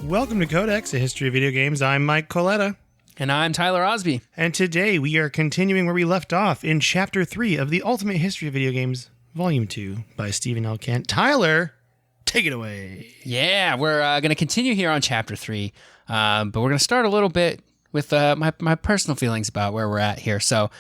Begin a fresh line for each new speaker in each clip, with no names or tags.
Welcome to Codex, a history of video games. I'm Mike Coletta.
And I'm Tyler Osby.
And today we are continuing where we left off in Chapter 3 of the Ultimate History of Video Games, Volume 2 by Stephen L. Kent. Tyler, take it away.
Yeah, we're going to continue here on Chapter 3, but we're going to start a little bit with my personal feelings about where we're at here. So,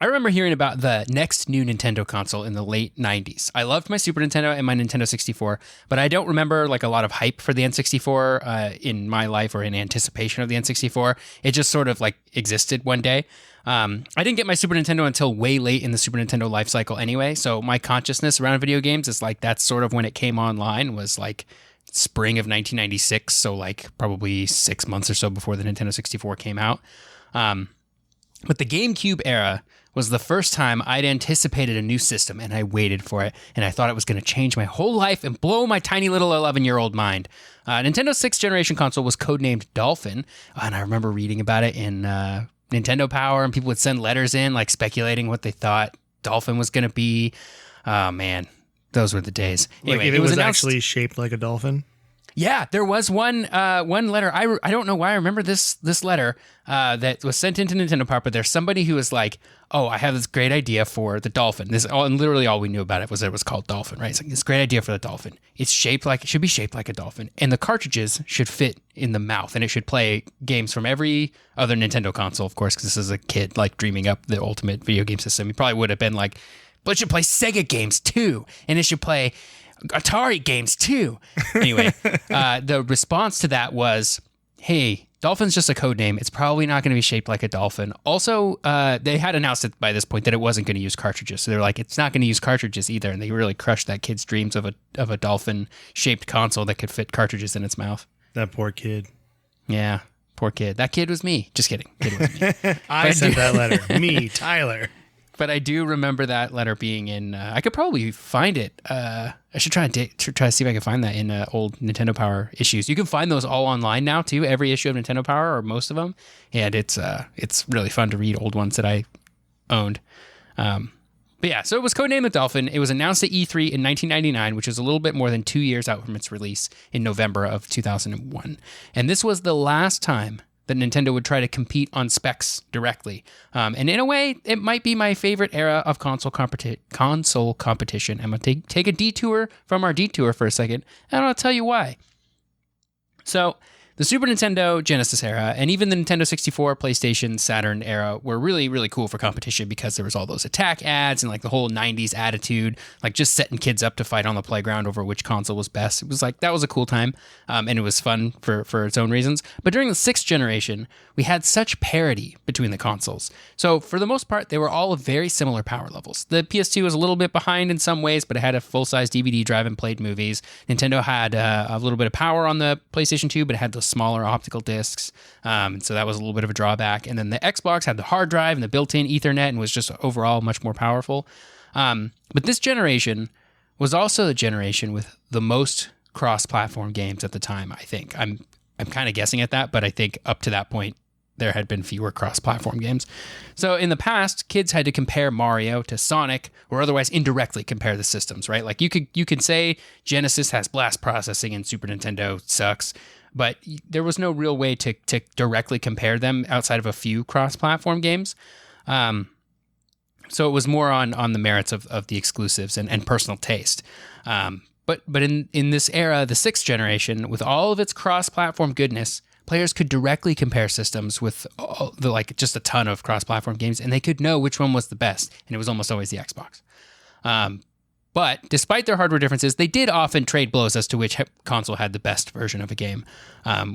I remember hearing about the next new Nintendo console in the late 90s. I loved my Super Nintendo and my Nintendo 64, but I don't remember like a lot of hype for the N64 in my life or in anticipation of the N64. It just sort of like existed one day. I didn't get my Super Nintendo until way late in the Super Nintendo life cycle anyway, so my consciousness around video games is like that's sort of when it came online, was like spring of 1996, so like probably 6 months or so before the Nintendo 64 came out. But the GameCube era was the first time I'd anticipated a new system, and I waited for it, and I thought it was going to change my whole life and blow my tiny little 11-year-old mind. Nintendo's 6th generation console was codenamed Dolphin, and I remember reading about it in Nintendo Power, and people would send letters in, like speculating what they thought Dolphin was going to be. Oh, man, those were the days.
Anyway, like if it was actually shaped like a dolphin?
Yeah, there was one letter. I don't know why I remember this letter that was sent into Nintendo Power, but there's somebody who was like, "Oh, I have this great idea for the Dolphin." And literally all we knew about it was that it was called Dolphin, right? It's like this great idea for the Dolphin. It should be shaped like a dolphin, and the cartridges should fit in the mouth, and it should play games from every other Nintendo console, of course, because this is a kid like dreaming up the ultimate video game system. He probably would have been like, "But it should play Sega games too, and it should play Atari games too." Anyway, the response to that was, "Hey, Dolphin's just a code name. It's probably not going to be shaped like a dolphin." Also, they had announced it by this point that it wasn't going to use cartridges. So they're like, it's not going to use cartridges either. And they really crushed that kid's dreams of a dolphin-shaped console that could fit cartridges in its mouth.
That poor kid.
Yeah, poor kid. That kid was me. Just kidding. Kid was me.
I sent that letter. Me, Tyler.
But I do remember that letter being in. I could probably find it. I should try to see if I can find that in old Nintendo Power issues. You can find those all online now too. Every issue of Nintendo Power, or most of them, and it's really fun to read old ones that I owned. But yeah, so it was codenamed the Dolphin. It was announced at E3 in 1999, which was a little bit more than 2 years out from its release in November of 2001, and this was the last time that Nintendo would try to compete on specs directly. And in a way, it might be my favorite era of console competition. I'm going to take a detour from our detour for a second, and I'll tell you why. So, the Super Nintendo Genesis era, and even the Nintendo 64, PlayStation, Saturn era were really, really cool for competition because there was all those attack ads and like the whole 90s attitude, like just setting kids up to fight on the playground over which console was best. It was like, that was a cool time, and it was fun for its own reasons. But during the 6th generation, we had such parity between the consoles. So for the most part, they were all of very similar power levels. The PS2 was a little bit behind in some ways, but it had a full-size DVD drive and played movies. Nintendo had a little bit of power on the PlayStation 2, but it had those smaller optical discs, so that was a little bit of a drawback. And then the Xbox had the hard drive and the built-in Ethernet and was just overall much more powerful. But this generation was also the generation with the most cross-platform games at the time, I think. I'm kind of guessing at that, but I think up to that point, there had been fewer cross-platform games. So in the past, kids had to compare Mario to Sonic, or otherwise indirectly compare the systems, right? Like you could say Genesis has blast processing and Super Nintendo sucks, but there was no real way to directly compare them outside of a few cross-platform games. So it was more on the merits of the exclusives and personal taste. But in this era, the 6th generation, with all of its cross-platform goodness, players could directly compare systems with just a ton of cross-platform games, and they could know which one was the best, and it was almost always the Xbox. But despite their hardware differences, they did often trade blows as to which console had the best version of a game,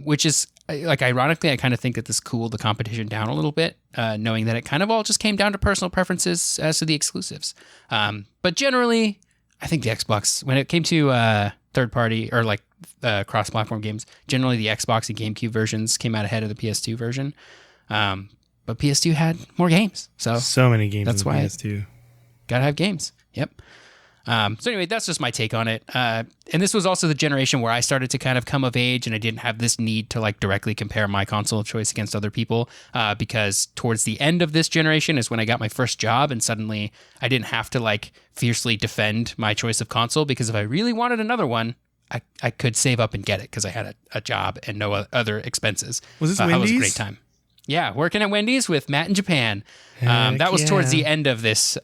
which is, like, ironically, I kind of think that this cooled the competition down a little bit, knowing that it kind of all just came down to personal preferences as to the exclusives. But generally, I think the Xbox, when it came to third-party or like cross-platform games, generally the Xbox and GameCube versions came out ahead of the PS2 version. But PS2 had more games.
So many games
that's
on the
why
PS2.
Gotta have games. Yep. So anyway, that's just my take on it. And this was also the generation where I started to kind of come of age, and I didn't have this need to like directly compare my console of choice against other people, because towards the end of this generation is when I got my first job, and suddenly I didn't have to like fiercely defend my choice of console, because if I really wanted another one, I could save up and get it because I had a job and no other expenses.
Was this
That was a
Wendy's?
great time. Yeah, working at Wendy's with Matt in Japan.
Heck
That was towards
yeah.
the end of this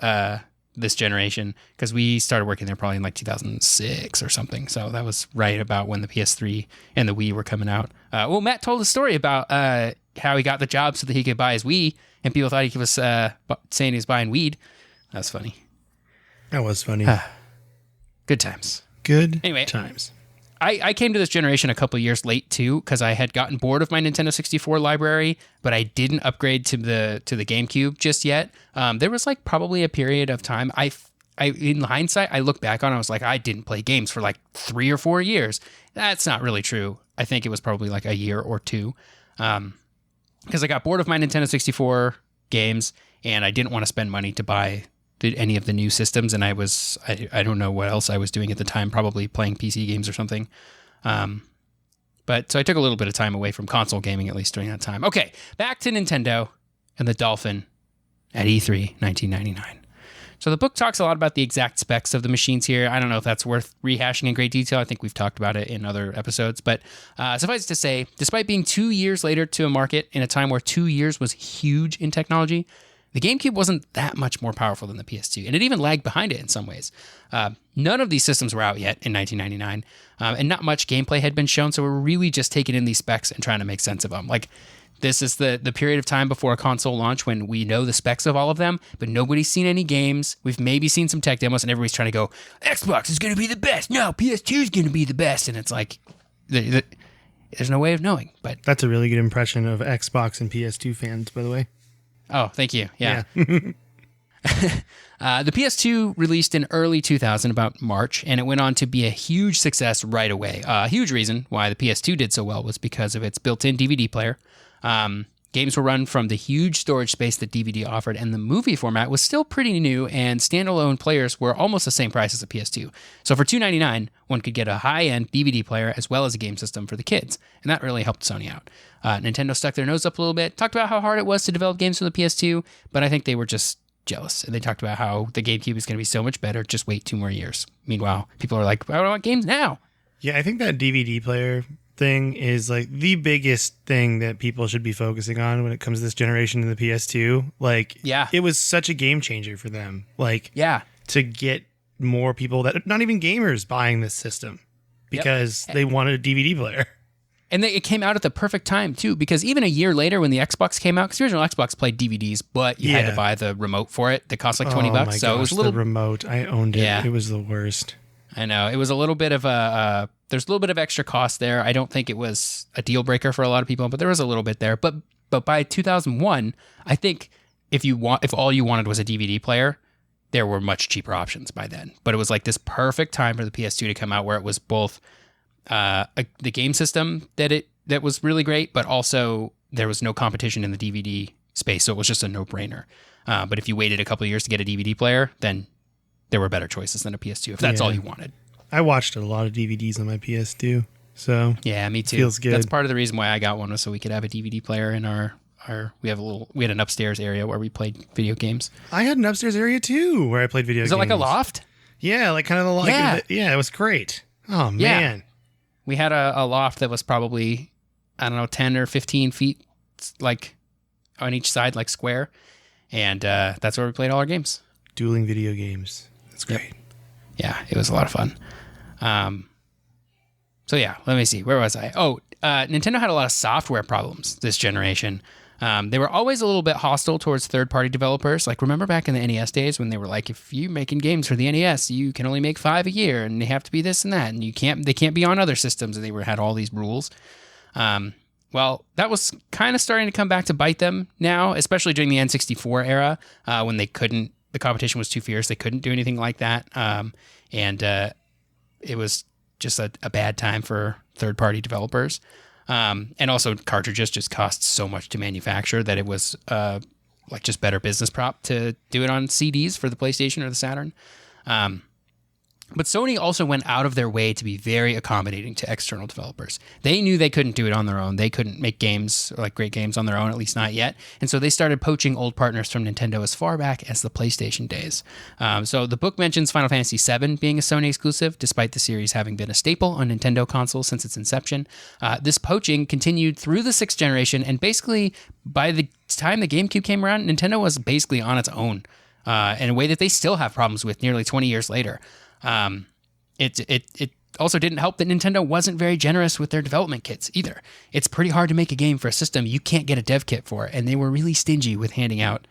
this generation because we started working there probably in like 2006 or something. So that was right about when the PS3 and the Wii were coming out. Well, Matt told a story about how he got the job so that he could buy his Wii, and people thought he was saying he was buying weed. That's funny.
That was funny.
Good times.
Good
Anyway.
times.
I came to this generation a couple years late too because I had gotten bored of my Nintendo 64 library, but I didn't upgrade to the GameCube just yet. There was like probably a period of time. I in hindsight, I look back on it, I was like, I didn't play games for like 3 or 4 years. That's not really true. I think it was probably like a year or two because I got bored of my Nintendo 64 games and I didn't want to spend money to buy any of the new systems, and I don't know what else I was doing at the time, probably playing PC games or something. But so I took a little bit of time away from console gaming, at least during that time. Okay, back to Nintendo and the Dolphin at E3 1999. So the book talks a lot about the exact specs of the machines here. I don't know if that's worth rehashing in great detail. I think we've talked about it in other episodes. But suffice it to say, despite being 2 years later to a market in a time where 2 years was huge in technology, the GameCube wasn't that much more powerful than the PS2, and it even lagged behind it in some ways. None of these systems were out yet in 1999, and not much gameplay had been shown, so we're really just taking in these specs and trying to make sense of them. Like, this is the period of time before a console launch when we know the specs of all of them, but nobody's seen any games. We've maybe seen some tech demos, and everybody's trying to go, Xbox is going to be the best. No, PS2 is going to be the best. And it's like, there's no way of knowing. But
That's a really good impression of Xbox and PS2 fans, by the way.
Oh, thank you. Yeah. The PS2 released in early 2000, about March, and it went on to be a huge success right away. A huge reason why the PS2 did so well was because of its built-in DVD player. Games were run from the huge storage space that DVD offered, and the movie format was still pretty new, and standalone players were almost the same price as a PS2. So for $299, one could get a high-end DVD player as well as a game system for the kids, and that really helped Sony out. Nintendo stuck their nose up a little bit, talked about how hard it was to develop games for the PS2, but I think they were just jealous, and they talked about how the GameCube is going to be so much better, just wait 2 more years. Meanwhile, people are like, I want games now.
Yeah, I think that DVD player thing is like the biggest thing that people should be focusing on when it comes to this generation of the PS2. Like,
Yeah.
it was such a game changer for them. Like,
Yeah.
to get more people that not even gamers buying this system because they wanted a DVD player.
And it came out at the perfect time, too, because even a year later when the Xbox came out, because the original Xbox played DVDs, but you had to buy the remote for it that cost like $20.
My
So it was a little...
the remote. I owned it.
Yeah.
It was the worst.
I know. It was a little bit of there's a little bit of extra cost there. I don't think it was a deal breaker for a lot of people, but there was a little bit there. But by 2001, I think if all you wanted was a DVD player, there were much cheaper options by then. But it was like this perfect time for the PS2 to come out where it was both the game system that was really great, but also there was no competition in the DVD space, so it was just a no-brainer. But if you waited a couple of years to get a DVD player, then there were better choices than a PS2 if that's all you wanted.
I watched a lot of DVDs on my PS2, so
yeah, me too.
Feels good.
That's part of the reason why I got one was so we could have a DVD player in our we had an upstairs area where we played video games.
I had an upstairs area too where I played video games.
Is it like a loft?
Yeah, like kind of the loft.
Yeah.
It was great. Oh
Yeah.
man.
We had a loft that was probably, I don't know, 10 or 15 feet, like on each side, like square. And that's where we played all our games.
Dueling video games. That's great.
Yep. Yeah, it was a lot of fun. So yeah, let me see. Where was I? Oh, Nintendo had a lot of software problems this generation. They were always a little bit hostile towards third-party developers. Like, remember back in the NES days when they were like, if you're making games for the NES, you can only make 5 a year, and they have to be this and that, and they can't be on other systems, and they had all these rules. Well, that was kind of starting to come back to bite them now, especially during the N64 era, when the competition was too fierce. They couldn't do anything like that. And it was just a bad time for third-party developers. And also cartridges just cost so much to manufacture that it was like just better business prop to do it on CDs for the PlayStation or the Saturn. But Sony also went out of their way to be very accommodating to external developers. They knew they couldn't do it on their own. They couldn't make games, like great games on their own, at least not yet. And so they started poaching old partners from Nintendo as far back as the PlayStation days. So the book mentions Final Fantasy VII being a Sony exclusive, despite the series having been a staple on Nintendo consoles since its inception. This poaching continued through the 6th generation, and basically by the time the GameCube came around, Nintendo was basically on its own in a way that they still have problems with nearly 20 years later. It also didn't help that Nintendo wasn't very generous with their development kits either. It's pretty hard to make a game for a system you can't get a dev kit for, and they were really stingy with handing out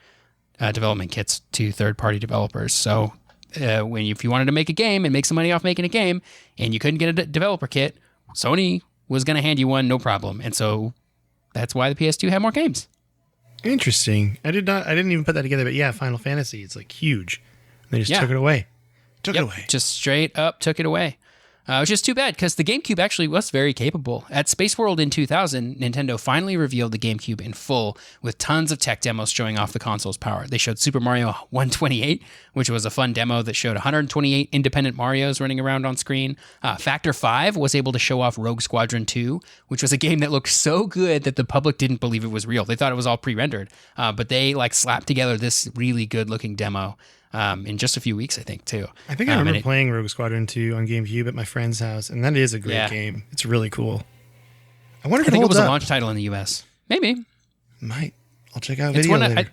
development kits to third-party developers. So if you wanted to make a game and make some money off making a game, and you couldn't get a developer kit, Sony was going to hand you one, no problem. And so that's why the PS2 had more games.
Interesting. I didn't even put that together, but yeah, Final Fantasy, it's like huge. They just took it away. Took it away. Just
straight up took it away. Which is too bad, because the GameCube actually was very capable. At Space World in 2000, Nintendo finally revealed the GameCube in full, with tons of tech demos showing off the console's power. They showed Super Mario 128, which was a fun demo that showed 128 independent Marios running around on screen. Factor 5 was able to show off Rogue Squadron 2, which was a game that looked so good that the public didn't believe it was real. They thought it was all pre-rendered, but they slapped together this really good-looking demo in just a few weeks, I think, too.
I think I remember playing Rogue Squadron 2 on GameCube at my friend's house, and that is a great game. It's really cool. I wonder if
it was a launch title in the US. Maybe.
I'll check out video later.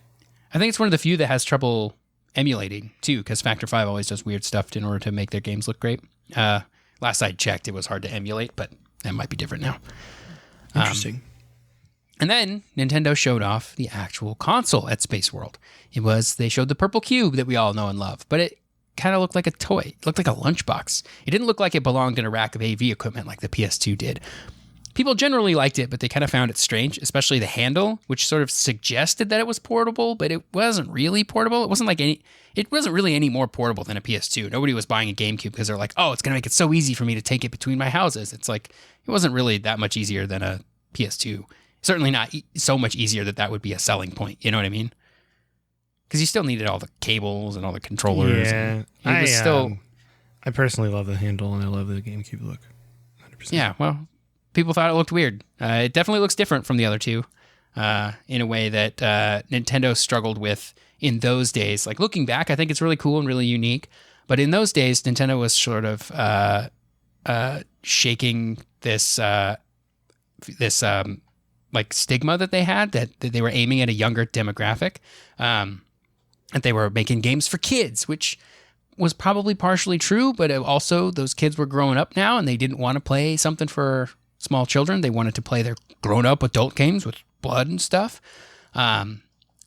I think it's one of the few that has trouble emulating, too, because Factor 5 always does weird stuff in order to make their games look great. Last I checked, it was hard to emulate, but that might be different now.
Interesting.
And then Nintendo showed off the actual console at Space World. They showed the purple cube that we all know and love, but it kind of looked like a toy. It looked like a lunchbox. It didn't look like it belonged in a rack of AV equipment like the PS2 did. People generally liked it, but they kind of found it strange, especially the handle, which sort of suggested that it was portable, but it wasn't really portable. It wasn't really any more portable than a PS2. Nobody was buying a GameCube because they're like, oh, it's going to make it so easy for me to take it between my houses. It's like, it wasn't really that much easier than a PS2. Certainly not so much easier that would be a selling point. You know what I mean? Because you still needed all the cables and all the controllers.
Yeah. I personally love the handle, and I love the GameCube look. 100%.
Yeah, well, people thought it looked weird. It definitely looks different from the other two in a way that Nintendo struggled with in those days. Like, looking back, I think it's really cool and really unique. But in those days, Nintendo was sort of shaking this like stigma that they had, that they were aiming at a younger demographic, and they were making games for kids, which was probably partially true, but also those kids were growing up now and they didn't want to play something for small children. They wanted to play their grown-up adult games with blood and stuff.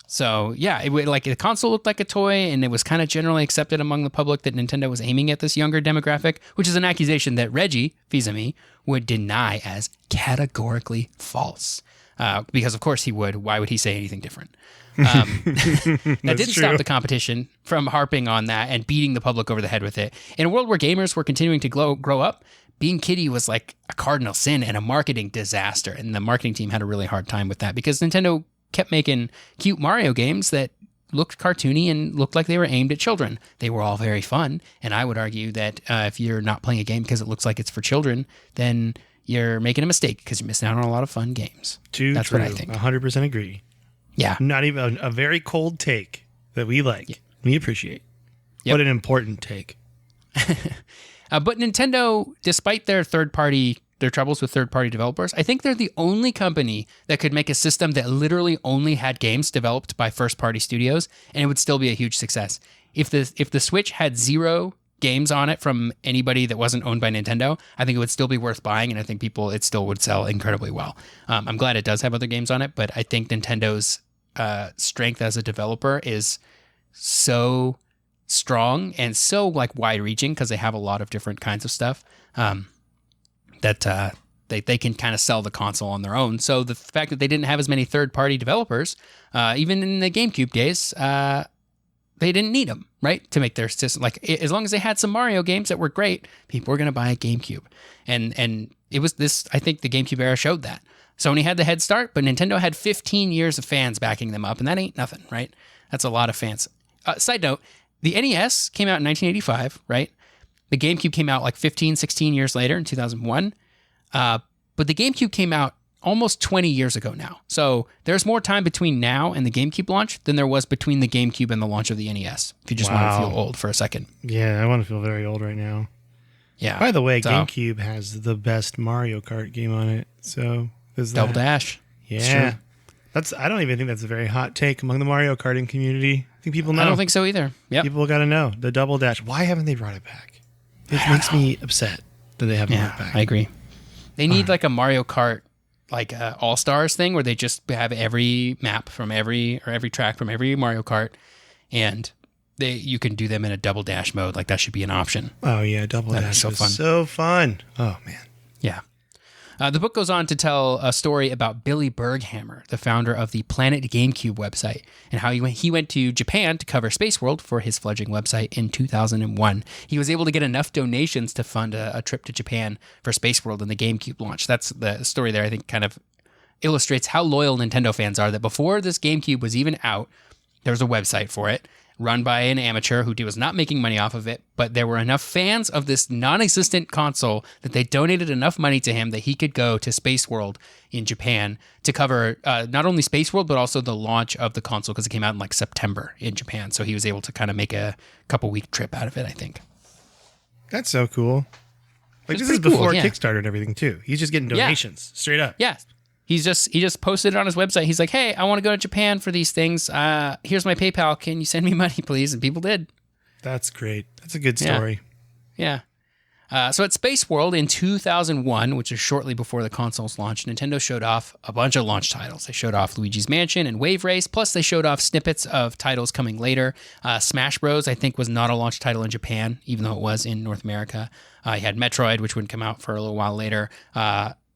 So yeah, the console looked like a toy, and it was kind of generally accepted among the public that Nintendo was aiming at this younger demographic, which is an accusation that Reggie Fils-Aimé would deny as categorically false. Because of course he would. Why would he say anything different? That didn't stop the competition from harping on that and beating the public over the head with it. In a world where gamers were continuing to grow up, being kiddie was like a cardinal sin and a marketing disaster. And the marketing team had a really hard time with that because Nintendo kept making cute Mario games that looked cartoony and looked like they were aimed at children. They were all very fun. And I would argue that if you're not playing a game because it looks like it's for children, then you're making a mistake because you're missing out on a lot of fun games.
That's what I think. 100% agree.
Yeah.
Not even a very cold take that we like. Yeah. We appreciate.
Yep.
What an important take.
But Nintendo, despite their troubles with third-party developers, I think they're the only company that could make a system that literally only had games developed by first-party studios, and it would still be a huge success. If the Switch had 0 games on it from anybody that wasn't owned by Nintendo, I think it would still be worth buying, and I think it still would sell incredibly well. I'm glad it does have other games on it, but I think Nintendo's strength as a developer is so strong and so wide-reaching because they have a lot of different kinds of stuff that they can kind of sell the console on their own. So the fact that they didn't have as many third-party developers, even in the GameCube days, they didn't need them, right, to make their system. Like, as long as they had some Mario games that were great, people were going to buy a GameCube. And it was this, I think the GameCube era showed that. Sony had the head start, but Nintendo had 15 years of fans backing them up, and that ain't nothing, right? That's a lot of fans. Side note, the NES came out in 1985, right? The GameCube came out like 15, 16 years later in 2001. But the GameCube came out almost 20 years ago now. So there's more time between now and the GameCube launch than there was between the GameCube and the launch of the NES, if you just want to feel old for a second.
Yeah, I want to feel very old right now.
Yeah.
By the way, GameCube has the best Mario Kart game on it. So there's that.
Double Dash.
Yeah. I don't even think that's a very hot take among the Mario Karting community. I think people know.
I don't think so either. Yep.
People got to know. The Double Dash. Why haven't they brought it back? It makes me upset that they haven't brought it back.
I agree. They need like a Mario Kart like All-Stars thing where they just have every map from every track from every Mario Kart, and you can do them in a Double Dash mode. Like that should be an option.
Oh yeah, Double Dash is so fun. Oh man.
Yeah. The book goes on to tell a story about Billy Berghammer, the founder of the Planet GameCube website, and how he went to Japan to cover Space World for his fledgling website in 2001. He was able to get enough donations to fund a trip to Japan for Space World and the GameCube launch. That's the story there, I think, kind of illustrates how loyal Nintendo fans are, that before this GameCube was even out, there was a website for it, run by an amateur who was not making money off of it, but there were enough fans of this non-existent console that they donated enough money to him that he could go to Space World in Japan to cover not only Space World, but also the launch of the console, because it came out in like September in Japan. So he was able to kind of make a couple-week trip out of it, I think.
That's so cool. Like, this is before Kickstarter and everything, too. He's just getting donations, straight up.
Yeah. He just posted it on his website. He's like, hey, I want to go to Japan for these things. Here's my PayPal. Can you send me money, please? And people did.
That's great. That's a good story.
Yeah. So at Space World in 2001, which is shortly before the console's launch, Nintendo showed off a bunch of launch titles. They showed off Luigi's Mansion and Wave Race, plus they showed off snippets of titles coming later. Smash Bros, I think, was not a launch title in Japan, even though it was in North America. You had Metroid, which wouldn't come out for a little while later.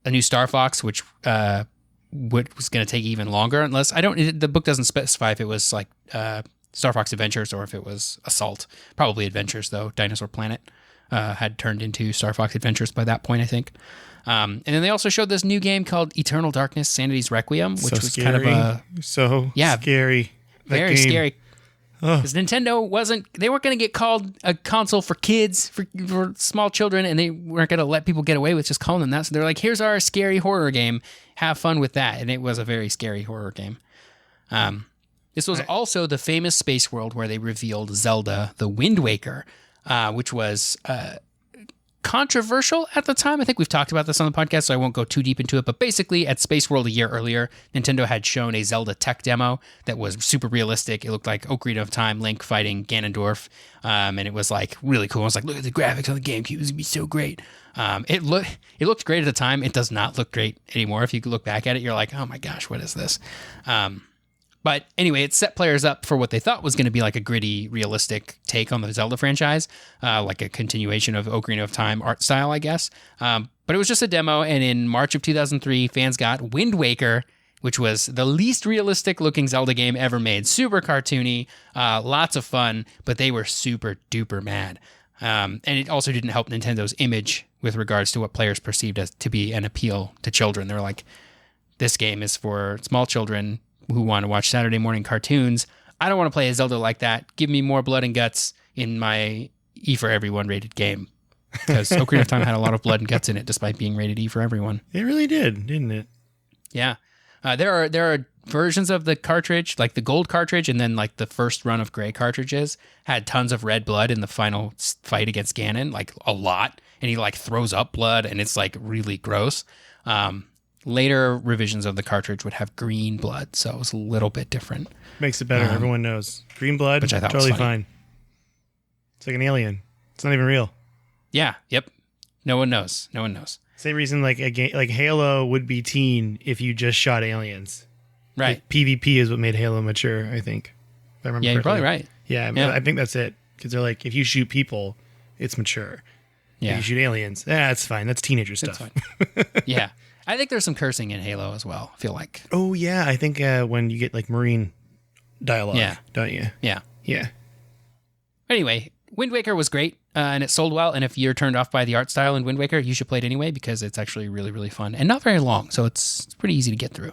A new Star Fox, which was going to take even longer, the book doesn't specify if it was like Star Fox Adventures or if it was Assault. Probably Adventures, though. Dinosaur Planet had turned into Star Fox Adventures by that point, I think. And then they also showed this new game called Eternal Darkness, Sanity's Requiem, which was
scary.
Kind of
Scary.
Very scary. Because Nintendo they weren't going to get called a console for kids, for small children, and they weren't going to let people get away with just calling them that. So they're like, here's our scary horror game. Have fun with that. And it was a very scary horror game. This was also the famous Space World where they revealed Zelda, the Wind Waker, which was controversial at the time. I think we've talked about this on the podcast, so I won't go too deep into it. But basically, at Space World a year earlier, Nintendo had shown a Zelda tech demo that was super realistic. It looked like Ocarina of Time, Link fighting Ganondorf, and it was like really cool. I was like, look at the graphics on the GameCube. This is gonna be so great. It looked great at the time. It does not look great anymore. If you look back at it, you're like, oh my gosh, what is this? But anyway, it set players up for what they thought was going to be like a gritty, realistic take on the Zelda franchise, like a continuation of Ocarina of Time art style, I guess. But it was just a demo, and in March of 2003, fans got Wind Waker, which was the least realistic-looking Zelda game ever made. Super cartoony, lots of fun, but they were super duper mad. And it also didn't help Nintendo's image with regards to what players perceived as to be an appeal to children. They were like, this game is for small children who want to watch Saturday morning cartoons. I don't want to play a Zelda like that. Give me more blood and guts in my E for Everyone rated game. Because Ocarina of Time had a lot of blood and guts in it, despite being rated E for Everyone.
It really did, didn't it?
Yeah. There are versions of the cartridge, like the gold cartridge, and then like the first run of gray cartridges had tons of red blood in the final fight against Ganon, like a lot. And he like throws up blood, and it's like really gross. Later revisions of the cartridge would have green blood, so it was a little bit different.
Makes it better. Everyone knows. Green blood,
which I thought
totally
was funny.
fine. It's like an alien. It's not even real.
Yeah, yep. No one knows. No one knows.
Same reason like a game like Halo would be teen if you just shot aliens.
Right.
Like, PvP is what made Halo mature, I think. If I remember
you're
correctly.
probably right.
Yeah, I think that's it. Because they're like, if you shoot people, it's mature.
Yeah.
If you shoot aliens, that's fine. That's teenager stuff.
Fine. Yeah. I think there's some cursing in Halo as well, I feel like.
Oh, yeah. I think when you get like Marine dialogue, don't you?
Yeah.
Yeah.
Anyway, Wind Waker was great, and it sold well. And if you're turned off by the art style in Wind Waker, you should play it anyway because it's actually really, really fun and not very long. So it's pretty easy to get through.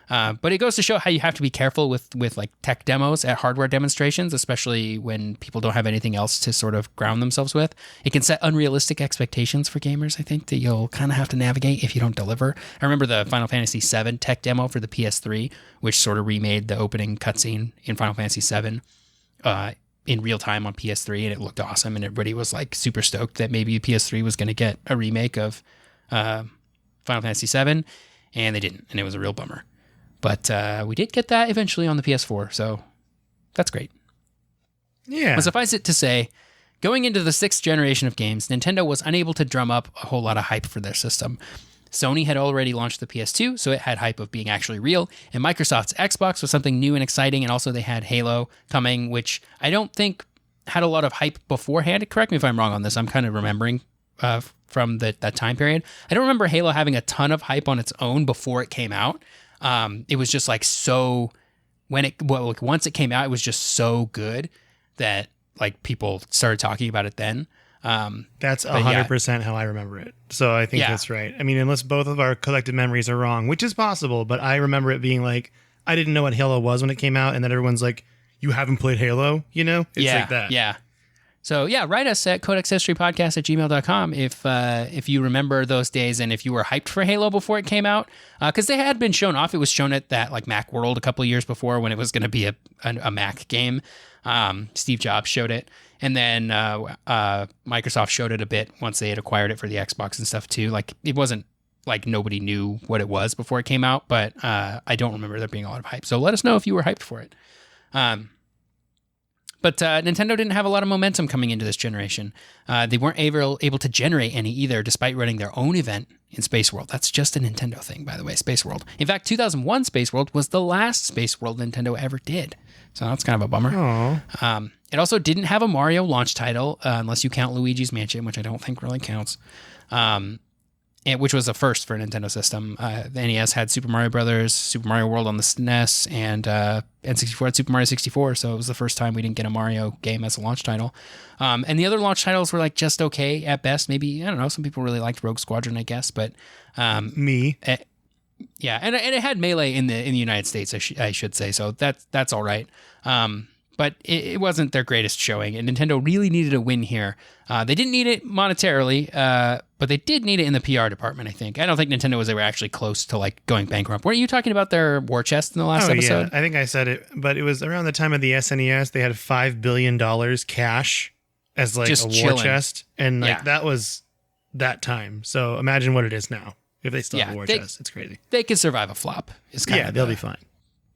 But it goes to show how you have to be careful with like tech demos at hardware demonstrations, especially when people don't have anything else to sort of ground themselves with. It can set unrealistic expectations for gamers, I think, that you'll kind of have to navigate if you don't deliver. I remember the Final Fantasy VII tech demo for the PS3, which sort of remade the opening cutscene in Final Fantasy VII in real time on PS3, and it looked awesome, and everybody was like super stoked that maybe PS3 was going to get a remake of Final Fantasy VII, and they didn't, and it was a real bummer. But we did get that eventually on the PS4, so that's great.
Yeah.
But suffice it to say, going into the 6th generation of games, Nintendo was unable to drum up a whole lot of hype for their system. Sony had already launched the PS2, so it had hype of being actually real, and Microsoft's Xbox was something new and exciting, and also they had Halo coming, which I don't think had a lot of hype beforehand. Correct me if I'm wrong on this. I'm kind of remembering from that time period. I don't remember Halo having a ton of hype on its own before it came out. It was just like so once it came out, it was just so good that like people started talking about it then.
That's 100% how I remember it. So I think that's right. I mean, unless both of our collective memories are wrong, which is possible, but I remember it being like, I didn't know what Halo was when it came out, and then everyone's like, you haven't played Halo, you know? It's like that.
Yeah. So write us at codexhistorypodcast@gmail.com if you remember those days and if you were hyped for Halo before it came out, because they had been shown off. It was shown at that like Mac World a couple of years before when it was going to be a Mac game. Steve Jobs showed it, and then Microsoft showed it a bit once they had acquired it for the Xbox and stuff too. Like it wasn't like nobody knew what it was before it came out, but I don't remember there being a lot of hype. So let us know if you were hyped for it. But Nintendo didn't have a lot of momentum coming into this generation. They weren't able to generate any either, despite running their own event in Space World. That's just a Nintendo thing, by the way, Space World. In fact, 2001 Space World was the last Space World Nintendo ever did. So that's kind of a bummer. It also didn't have a Mario launch title, unless you count Luigi's Mansion, which I don't think really counts. Which was a first for a Nintendo system. The NES had Super Mario Brothers, Super Mario World on the SNES, and N64 had Super Mario 64, so it was the first time we didn't get a Mario game as a launch title. And the other launch titles were like just okay at best. Maybe, I don't know, some people really liked Rogue Squadron, I guess, but...
Me.
and it had Melee in the United States, I should say, so that's all right. But it wasn't their greatest showing, and Nintendo really needed a win here. They didn't need it monetarily, but they did need it in the PR department, I think. I don't think Nintendo was ever actually close to like going bankrupt. Weren't you talking about their war chest in the last episode?
Yeah, I think I said it, but it was around the time of the SNES. They had $5 billion cash as like just a war chest, and like that was that time. So imagine what it is now if they still have a war chest. It's crazy.
They could survive a flop.
They'll be fine.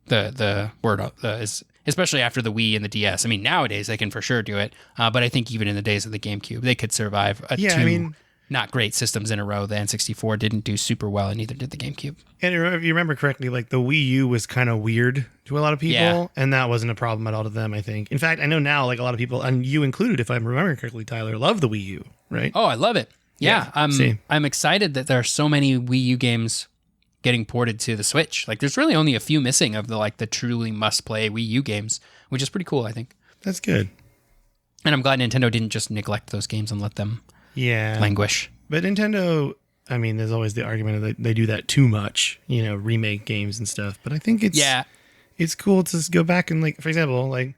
The word is... Especially after the Wii and the DS. I mean, nowadays they can for sure do it. But I think even in the days of the GameCube, they could survive two not great systems in a row. The N64 didn't do super well, and neither did the GameCube. And
if you remember correctly, like the Wii U was kind of weird to a lot of people, and that wasn't a problem at all to them, I think. In fact, I know now, like a lot of people, and you included, if I'm remembering correctly, Tyler, love the Wii U, right?
Oh, I love it. Yeah. I'm excited that there are so many Wii U games getting ported to the Switch. Like there's really only a few missing of the truly must-play Wii U games, which is pretty cool, I think.
That's good.
And I'm glad Nintendo didn't just neglect those games and let them languish.
But Nintendo, I mean, there's always the argument that they do that too much, remake games and stuff. But I think it's cool to just go back and, like, for example, like,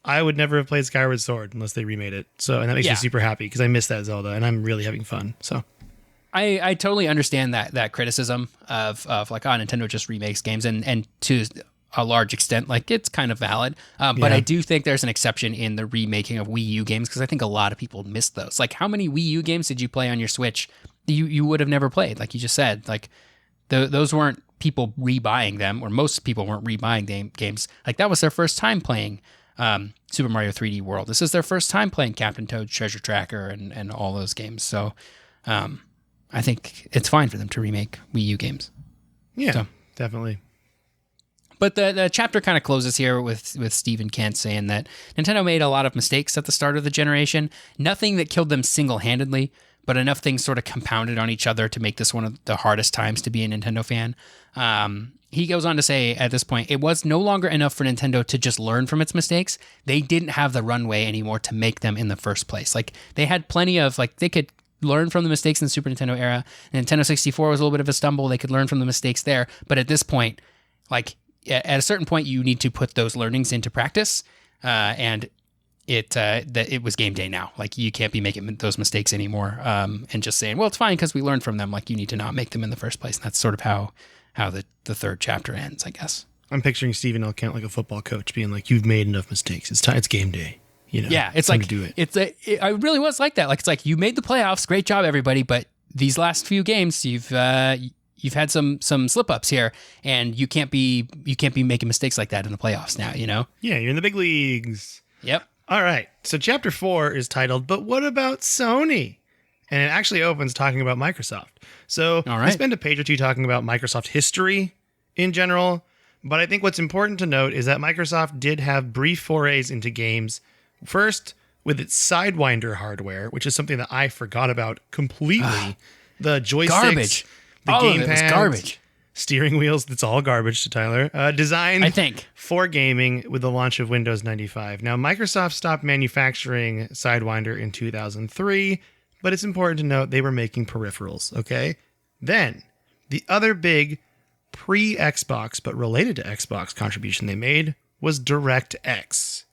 I would never have played Skyward Sword unless they remade it. So, and that makes me super happy because I miss that Zelda and I'm really having fun. So
I totally understand that criticism of like, Nintendo just remakes games, and to a large extent, like, it's kind of valid. But I do think there's an exception in the remaking of Wii U games, because I think a lot of people missed those. Like, how many Wii U games did you play on your Switch you would have never played? Like you just said, like, those weren't people rebuying them, or most people weren't rebuying games. Like, that was their first time playing Super Mario 3D World. This is their first time playing Captain Toad's Treasure Tracker and all those games. So, I think it's fine for them to remake Wii U games.
Yeah, definitely.
But the chapter kind of closes here with Steve and Kent saying that Nintendo made a lot of mistakes at the start of the generation. Nothing that killed them single-handedly, but enough things sort of compounded on each other to make this one of the hardest times to be a Nintendo fan. He goes on to say at this point, it was no longer enough for Nintendo to just learn from its mistakes. They didn't have the runway anymore to make them in the first place. Like, they had plenty of, like, they could learn from the mistakes in the Super Nintendo era. Nintendo 64 was a little bit of a stumble. They could learn from the mistakes there. But at this point, Like at a certain point, you need to put those learnings into practice, and it was game day now. Like you can't be making those mistakes anymore, and just saying, well, it's fine because we learned from them. Like you need to not make them in the first place. And that's sort of how the third chapter ends, I guess.
I'm picturing Stephen L. Kent like a football coach being like, you've made enough mistakes. It's time. It's game day. You know,
yeah, it's like,
to do it.
I really was like that. Like, it's like, you made the playoffs. Great job, everybody. But these last few games, you've had some slip ups here, and you can't be making mistakes like that in the playoffs now, you know?
Yeah, you're in the big leagues.
Yep.
All right. So chapter 4 is titled, But What About Sony? And it actually opens talking about Microsoft. So I spend a page or two talking about Microsoft history in general. But I think what's important to note is that Microsoft did have brief forays into games. First, with its Sidewinder hardware, which is something that I forgot about completely. The joysticks,
garbage.
The gamepads,
garbage.
Steering wheels, that's all garbage to Tyler. Designed
I think.
for gaming with the launch of Windows 95. Now, Microsoft stopped manufacturing Sidewinder in 2003, but it's important to note they were making peripherals, okay? Then, the other big pre-Xbox, but related to Xbox contribution they made was DirectX.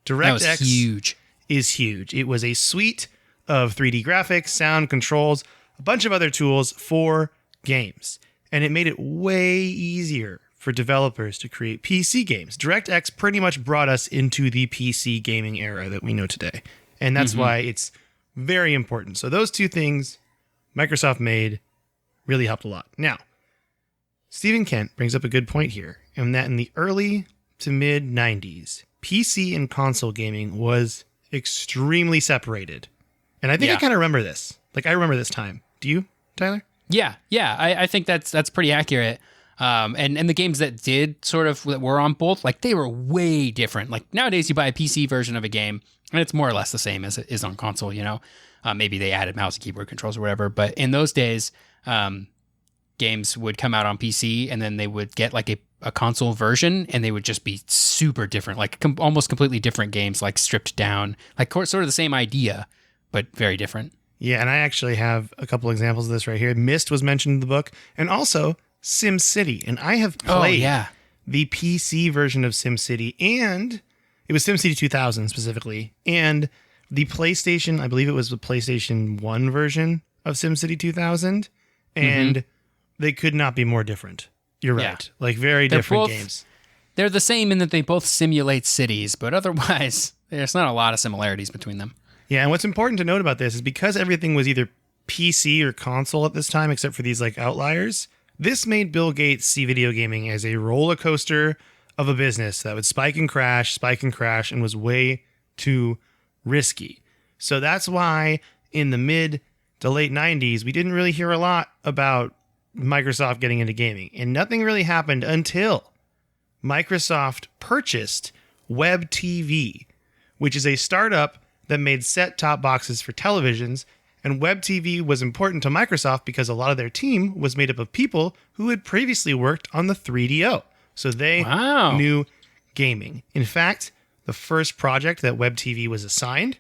DirectX
huge.
Is huge. It was a suite of 3D graphics, sound controls, a bunch of other tools for games. And it made it way easier for developers to create PC games. DirectX pretty much brought us into the PC gaming era that we know today. And that's why it's very important. So those two things Microsoft made really helped a lot. Now, Stephen Kent brings up a good point here, in that in the early to mid 90s, PC and console gaming was extremely separated. And I think I kind of remember this. Like, I remember this time. Do you, Tyler?
Yeah. I think that's pretty accurate. And the games that were on both, like, they were way different. Like, nowadays you buy a PC version of a game, and it's more or less the same as it is on console, you know? Maybe they added mouse and keyboard controls or whatever. But in those days, games would come out on PC, and then they would get like a console version, and they would just be super different, like almost completely different games, like stripped down, like sort of the same idea, but very different.
Yeah, and I actually have a couple examples of this right here. Myst was mentioned in the book, and also SimCity. And I have played the PC version of SimCity, and it was SimCity 2000 specifically, and the PlayStation, I believe it was the PlayStation 1 version of SimCity 2000, and they could not be more different. You're right. Yeah. Like, very different games.
They're the same in that they both simulate cities, but otherwise, there's not a lot of similarities between them.
Yeah, and what's important to note about this is because everything was either PC or console at this time, except for these like outliers, this made Bill Gates see video gaming as a roller coaster of a business that would spike and crash, and was way too risky. So that's why in the mid to late 90s, we didn't really hear a lot about Microsoft getting into gaming. And nothing really happened until Microsoft purchased Web TV, which is a startup that made set-top boxes for televisions. And Web TV was important to Microsoft because a lot of their team was made up of people who had previously worked on the 3DO. So they knew gaming. In fact, the first project that Web TV was assigned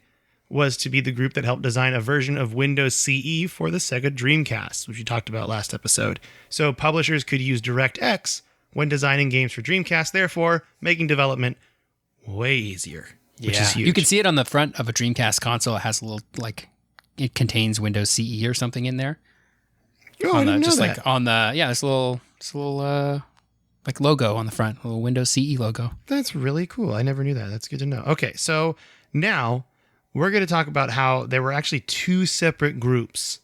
was to be the group that helped design a version of Windows CE for the Sega Dreamcast, which we talked about last episode. So publishers could use DirectX when designing games for Dreamcast, therefore making development way easier, which is huge.
You can see it on the front of a Dreamcast console. It has a little, like, it contains Windows CE or something in there.
Oh, I didn't know that.
Like on the, this little like logo on the front, a little Windows CE logo.
That's really cool. I never knew that. That's good to know. Okay, so now we're going to talk about how there were actually two separate groups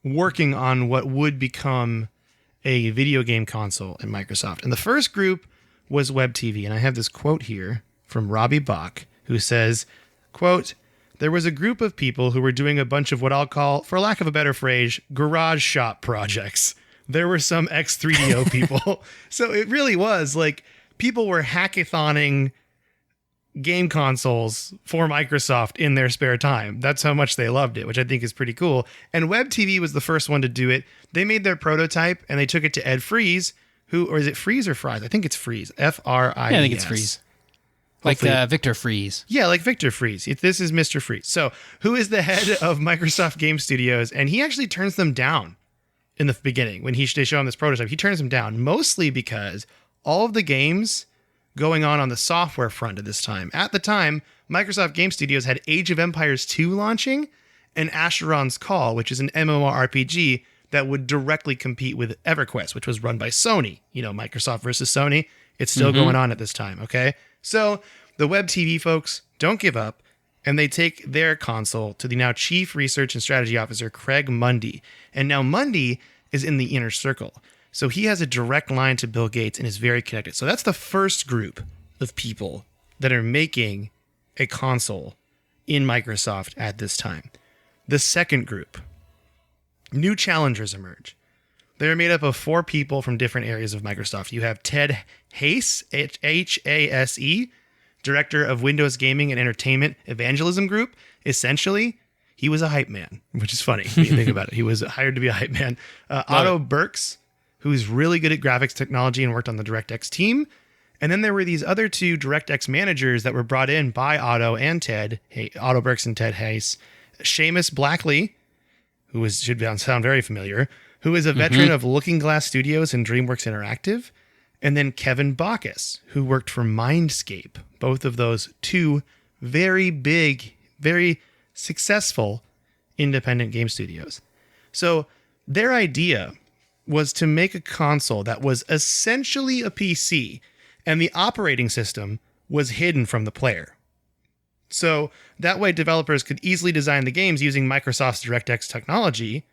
working on what would become a video game console at Microsoft. And the first group was Web TV. And I have this quote here from Robbie Bach, who says, quote, "There was a group of people who were doing a bunch of what I'll call, for lack of a better phrase, garage shop projects. There were some X3DO people." So it really was like people were hackathoning game consoles for Microsoft in their spare time. That's how much they loved it, which I think is pretty cool. And Web TV was the first one to do it. They made their prototype and they took it to Ed Fries, or is it Fries or Fries? I think it's Fries. Fries.
Yeah, I think it's Fries. Like Victor Fries.
Yeah, like Victor Fries. This is Mr. Fries. So, who is the head of Microsoft Game Studios? And he actually turns them down in the beginning when they show him this prototype. He turns them down mostly because all of the games going on the software front at this time. At the time, Microsoft Game Studios had Age of Empires 2 launching and Asheron's Call, which is an MMORPG that would directly compete with EverQuest, which was run by Sony. Microsoft versus Sony. It's still going on at this time, okay? So the Web TV folks don't give up, and they take their console to the now Chief Research and Strategy Officer, Craig Mundy. And now Mundy is in the inner circle. So he has a direct line to Bill Gates and is very connected. So that's the first group of people that are making a console in Microsoft at this time. The second group, new challengers emerge. They're made up of 4 people from different areas of Microsoft. You have Ted Hase, Hase, Director of Windows Gaming and Entertainment Evangelism Group. Essentially, he was a hype man, which is funny when you think about it. He was hired to be a hype man. Otto Burks, who's really good at graphics technology and worked on the DirectX team. And then there were these other 2 DirectX managers that were brought in by Otto and Ted, Otto Burks and Ted Hase. Seamus Blackley, who should sound very familiar, who is a veteran of Looking Glass Studios and DreamWorks Interactive. And then Kevin Bacchus, who worked for Mindscape. Both of those 2 very big, very successful independent game studios. So their idea was to make a console that was essentially a PC, and the operating system was hidden from the player. So that way developers could easily design the games using Microsoft's DirectX technology.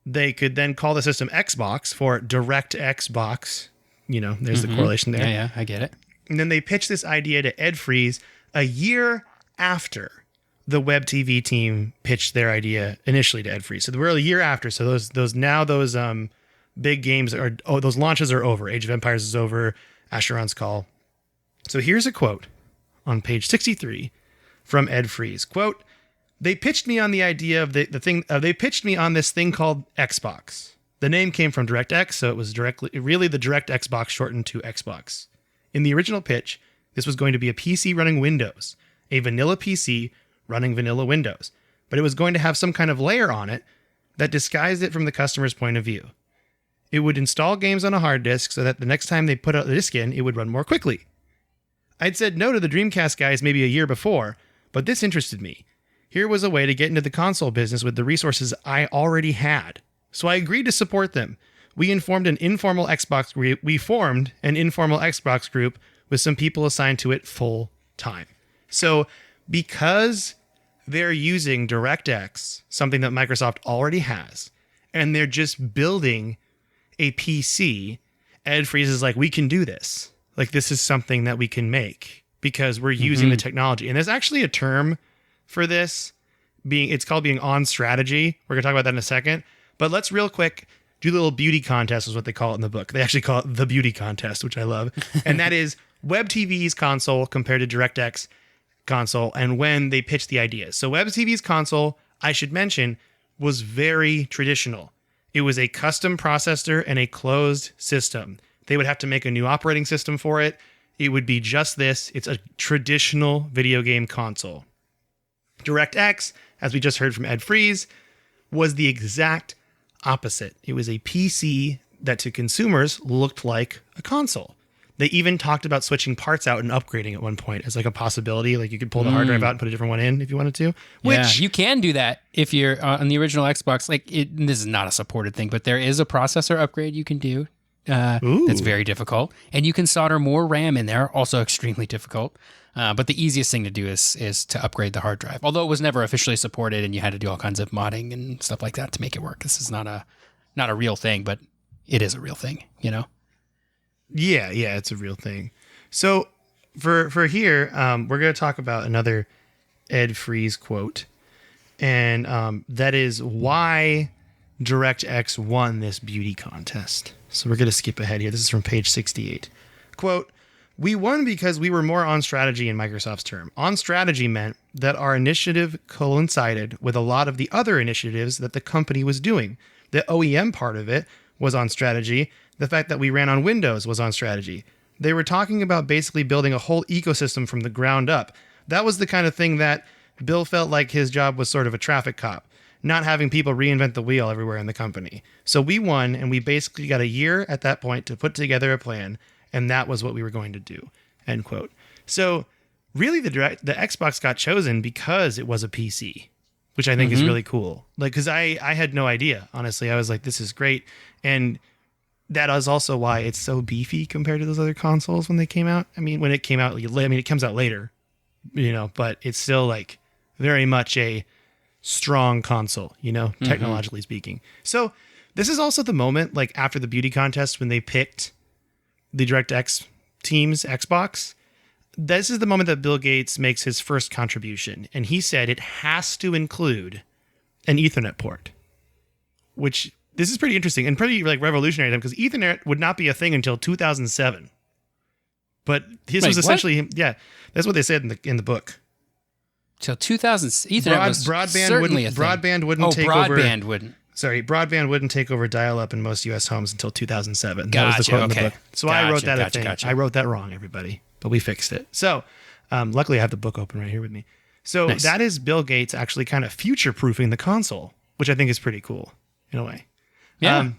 They could then call the system Xbox for DirectX Box. There's the correlation there.
Yeah, I get it.
And then they pitched this idea to Ed Fries a year after the Web TV team pitched their idea initially to Ed Fries. So we're a year after. So those big games those launches are over. Age of Empires is over. Asheron's Call. So here's a quote on page 63 from Ed Fries. Quote, "They pitched me on the idea of they pitched me on this thing called Xbox. The name came from DirectX, so it was really the DirectX box shortened to Xbox. In the original pitch, this was going to be a PC running Windows, a vanilla PC running vanilla Windows, but it was going to have some kind of layer on it that disguised it from the customer's point of view. It would install games on a hard disk so that the next time they put the disk in, it would run more quickly. I'd said no to the Dreamcast guys maybe a year before, but this interested me. Here was a way to get into the console business with the resources I already had. So I agreed to support them. We formed an informal Xbox group with some people assigned to it full time." So because they're using DirectX, something that Microsoft already has, and they're just building a PC, Ed Fries is like, we can do this. Like, this is something that we can make because we're using the technology. And there's actually a term for this it's called being on strategy. We're going to talk about that in a second. But let's real quick do the little beauty contest is what they call it in the book. They actually call it the beauty contest, which I love. And that is Web TV's console compared to DirectX console and when they pitched the ideas. So Web TV's console, I should mention, was very traditional. It was a custom processor and a closed system. They would have to make a new operating system for it. It would be just this. It's a traditional video game console. DirectX, as we just heard from Ed Fries, was the exact opposite. It was a PC that to consumers looked like a console. They even talked about switching parts out and upgrading at one point as like a possibility. Like you could pull the hard drive out and put a different one in if you wanted to.
Which you can do that if you're on the original Xbox. This is not a supported thing, but there is a processor upgrade you can do. That's very difficult. And you can solder more RAM in there, also extremely difficult. But the easiest thing to do is to upgrade the hard drive. Although it was never officially supported and you had to do all kinds of modding and stuff like that to make it work. This is not a real thing, but it is a real thing, Yeah,
it's a real thing. So for here, we're going to talk about another Ed Fries quote. And that is why DirectX won this beauty contest. So we're going to skip ahead here. This is from page 68. Quote, "We won because we were more on strategy in Microsoft's term. On strategy meant that our initiative coincided with a lot of the other initiatives that the company was doing. The OEM part of it was on strategy. The fact that we ran on Windows was on strategy. They were talking about basically building a whole ecosystem from the ground up. That was the kind of thing that Bill felt like his job was sort of a traffic cop, not having people reinvent the wheel everywhere in the company. So we won, and we basically got a year at that point to put together a plan. and that was what we were going to do, end quote. So really the Xbox got chosen because it was a PC, which I think is really cool. Like, because I had no idea, honestly. I was like, this is great. And that is also why it's so beefy compared to those other consoles when they came out. I mean, when it came out, it comes out later, but it's still like very much a strong console, technologically speaking. So this is also the moment, like after the beauty contest, when they picked the DirectX team's Xbox. This is the moment that Bill Gates makes his first contribution. And he said it has to include an Ethernet port, which this is pretty interesting and pretty like revolutionary because Ethernet would not be a thing until 2007. But this was essentially, that's what they said in the book.
Till 2000, Ethernet was certainly a thing.
Broadband wouldn't take over.
Broadband wouldn't.
Sorry, broadband wouldn't take over dial-up in most U.S. homes until 2007.
Gotcha,
that was the quote in the book. So I wrote that thing.
Gotcha.
I wrote that wrong, everybody, but we fixed it. So luckily I have the book open right here with me. So nice. That is Bill Gates actually kind of future-proofing the console, which I think is pretty cool in a way.
Yeah.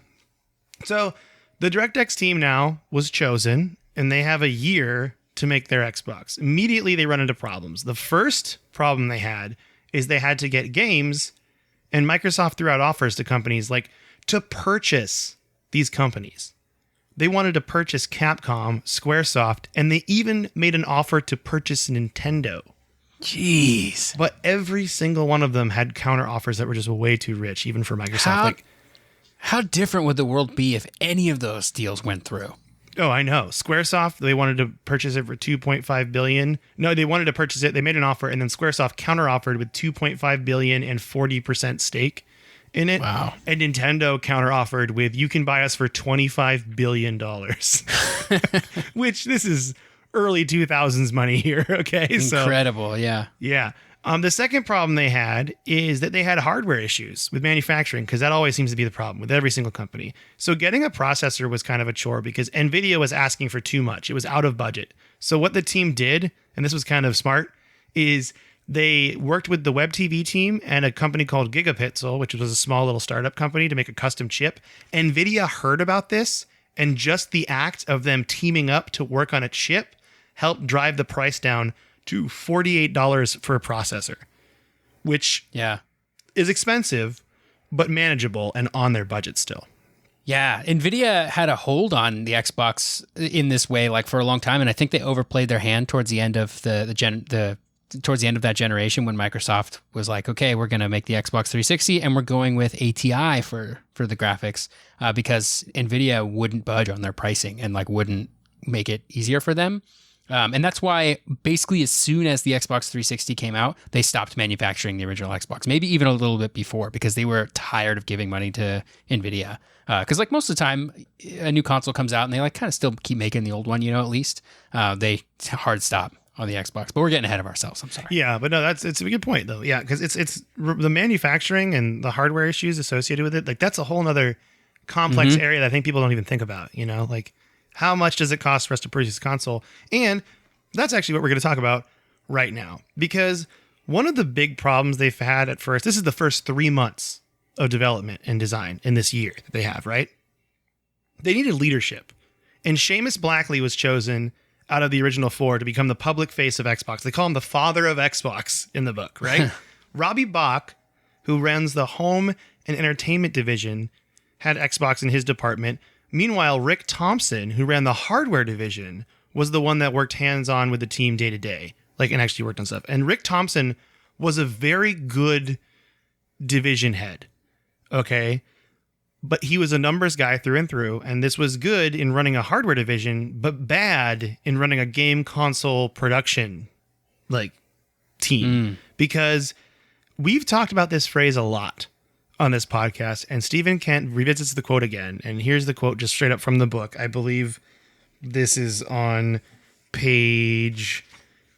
So the DirectX team now was chosen, and they have a year to make their Xbox. Immediately they run into problems. The first problem they had is they had to get games, and Microsoft threw out offers to companies like to purchase these companies. They wanted to purchase Capcom, Squaresoft, and they even made an offer to purchase Nintendo.
Jeez.
But every single one of them had counter offers that were just way too rich, even for Microsoft.
How different would the world be if any of those deals went through?
Oh, I know. Squaresoft, they wanted to purchase it for $2.5 billion. No, they wanted to purchase it. They made an offer, and then Squaresoft counter-offered with $2.5 billion and 40% stake in it.
Wow.
And Nintendo counter-offered with, you can buy us for $25 billion. Which, this is early 2000s money here, okay?
Incredible, yeah.
Yeah. The second problem they had is that they had hardware issues with manufacturing, because that always seems to be the problem with every single company. So getting a processor was kind of a chore because NVIDIA was asking for too much. It was out of budget. So what the team did, and this was kind of smart, is they worked with the Web TV team and a company called Gigapixel, which was a small little startup company, to make a custom chip. NVIDIA heard about this, and just the act of them teaming up to work on a chip helped drive the price down to $48 for a processor, which is expensive, but manageable and on their budget still.
Yeah, NVIDIA had a hold on the Xbox in this way, like for a long time, and I think they overplayed their hand towards the end of towards the end of that generation when Microsoft was like, okay, we're going to make the Xbox 360 and we're going with ATI for the graphics because NVIDIA wouldn't budge on their pricing and like wouldn't make it easier for them. And that's why basically as soon as the Xbox 360 came out, they stopped manufacturing the original Xbox, maybe even a little bit before, because they were tired of giving money to NVIDIA. Because like most of the time, a new console comes out and they like kind of still keep making the old one, at least. They hard stop on the Xbox, but we're getting ahead of ourselves. I'm sorry.
Yeah, but no, it's a good point though. Yeah, because it's the manufacturing and the hardware issues associated with it. Like that's a whole nother complex area that I think people don't even think about, like how much does it cost for us to purchase a console? And that's actually what we're going to talk about right now, because one of the big problems they've had at first, this is the first 3 months of development and design in this year that they have, right? They needed leadership. And Seamus Blackley was chosen out of the original 4 to become the public face of Xbox. They call him the father of Xbox in the book, right? Robbie Bach, who runs the home and entertainment division, had Xbox in his department. Meanwhile, Rick Thompson, who ran the hardware division, was the one that worked hands-on with the team day to day, and actually worked on stuff. And Rick Thompson was a very good division head, okay? But he was a numbers guy through and through, and this was good in running a hardware division, but bad in running a game console production, team. Because we've talked about this phrase a lot on this podcast, and Stephen Kent revisits the quote again, and here's the quote just straight up from the book. I believe this is on page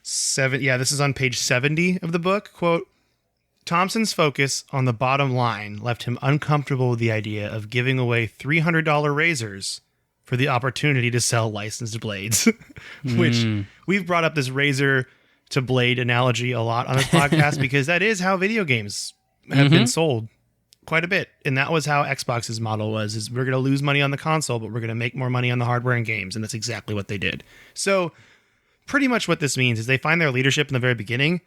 7. Yeah, this is on page 70 of the book. Quote, Thompson's focus on the bottom line left him uncomfortable with the idea of giving away $300 razors for the opportunity to sell licensed blades, which we've brought up this razor to blade analogy a lot on this podcast because that is how video games have been sold quite a bit. And that was how Xbox's model was, is we're going to lose money on the console, but we're going to make more money on the hardware and games. And that's exactly what they did. So pretty much what this means is they find their leadership in the very beginning.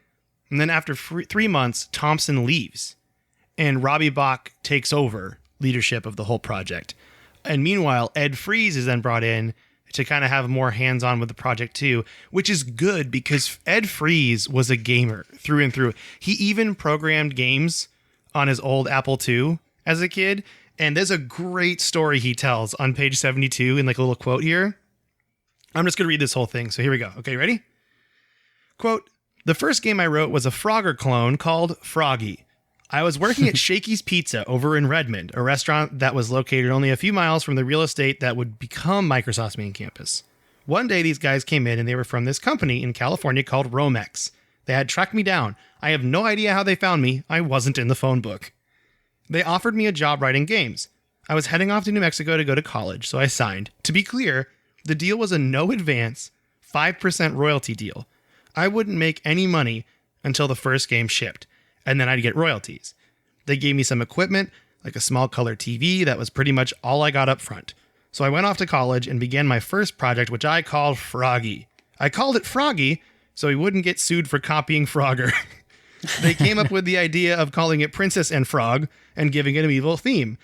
And then after 3 months, Thompson leaves and Robbie Bach takes over leadership of the whole project. And meanwhile, Ed Freeze is then brought in to kind of have more hands-on with the project too, which is good because Ed Freeze was a gamer through and through. He even programmed games on his old Apple II as a kid. And there's a great story he tells on page 72 in like a little quote here. I'm just going to read this whole thing. So here we go. Okay, ready? Quote, "The first game I wrote was a Frogger clone called Froggy. I was working at Shakey's Pizza over in Redmond, a restaurant that was located only a few miles from the real estate that would become Microsoft's main campus. One day, these guys came in and they were from this company in California called Romex. They had tracked me down. I have no idea how they found me. I wasn't in the phone book. They offered me a job writing games. I was heading off to New Mexico to go to college, so I signed. To be clear, the deal was a no advance, 5% royalty deal. I wouldn't make any money until the first game shipped, and then I'd get royalties. They gave me some equipment, like a small color TV. That was pretty much all I got up front. So I went off to college and began my first project, which I called Froggy. I called it Froggy so he wouldn't get sued for copying Frogger. They came up with the idea of calling it Princess and Frog and giving it a medieval theme.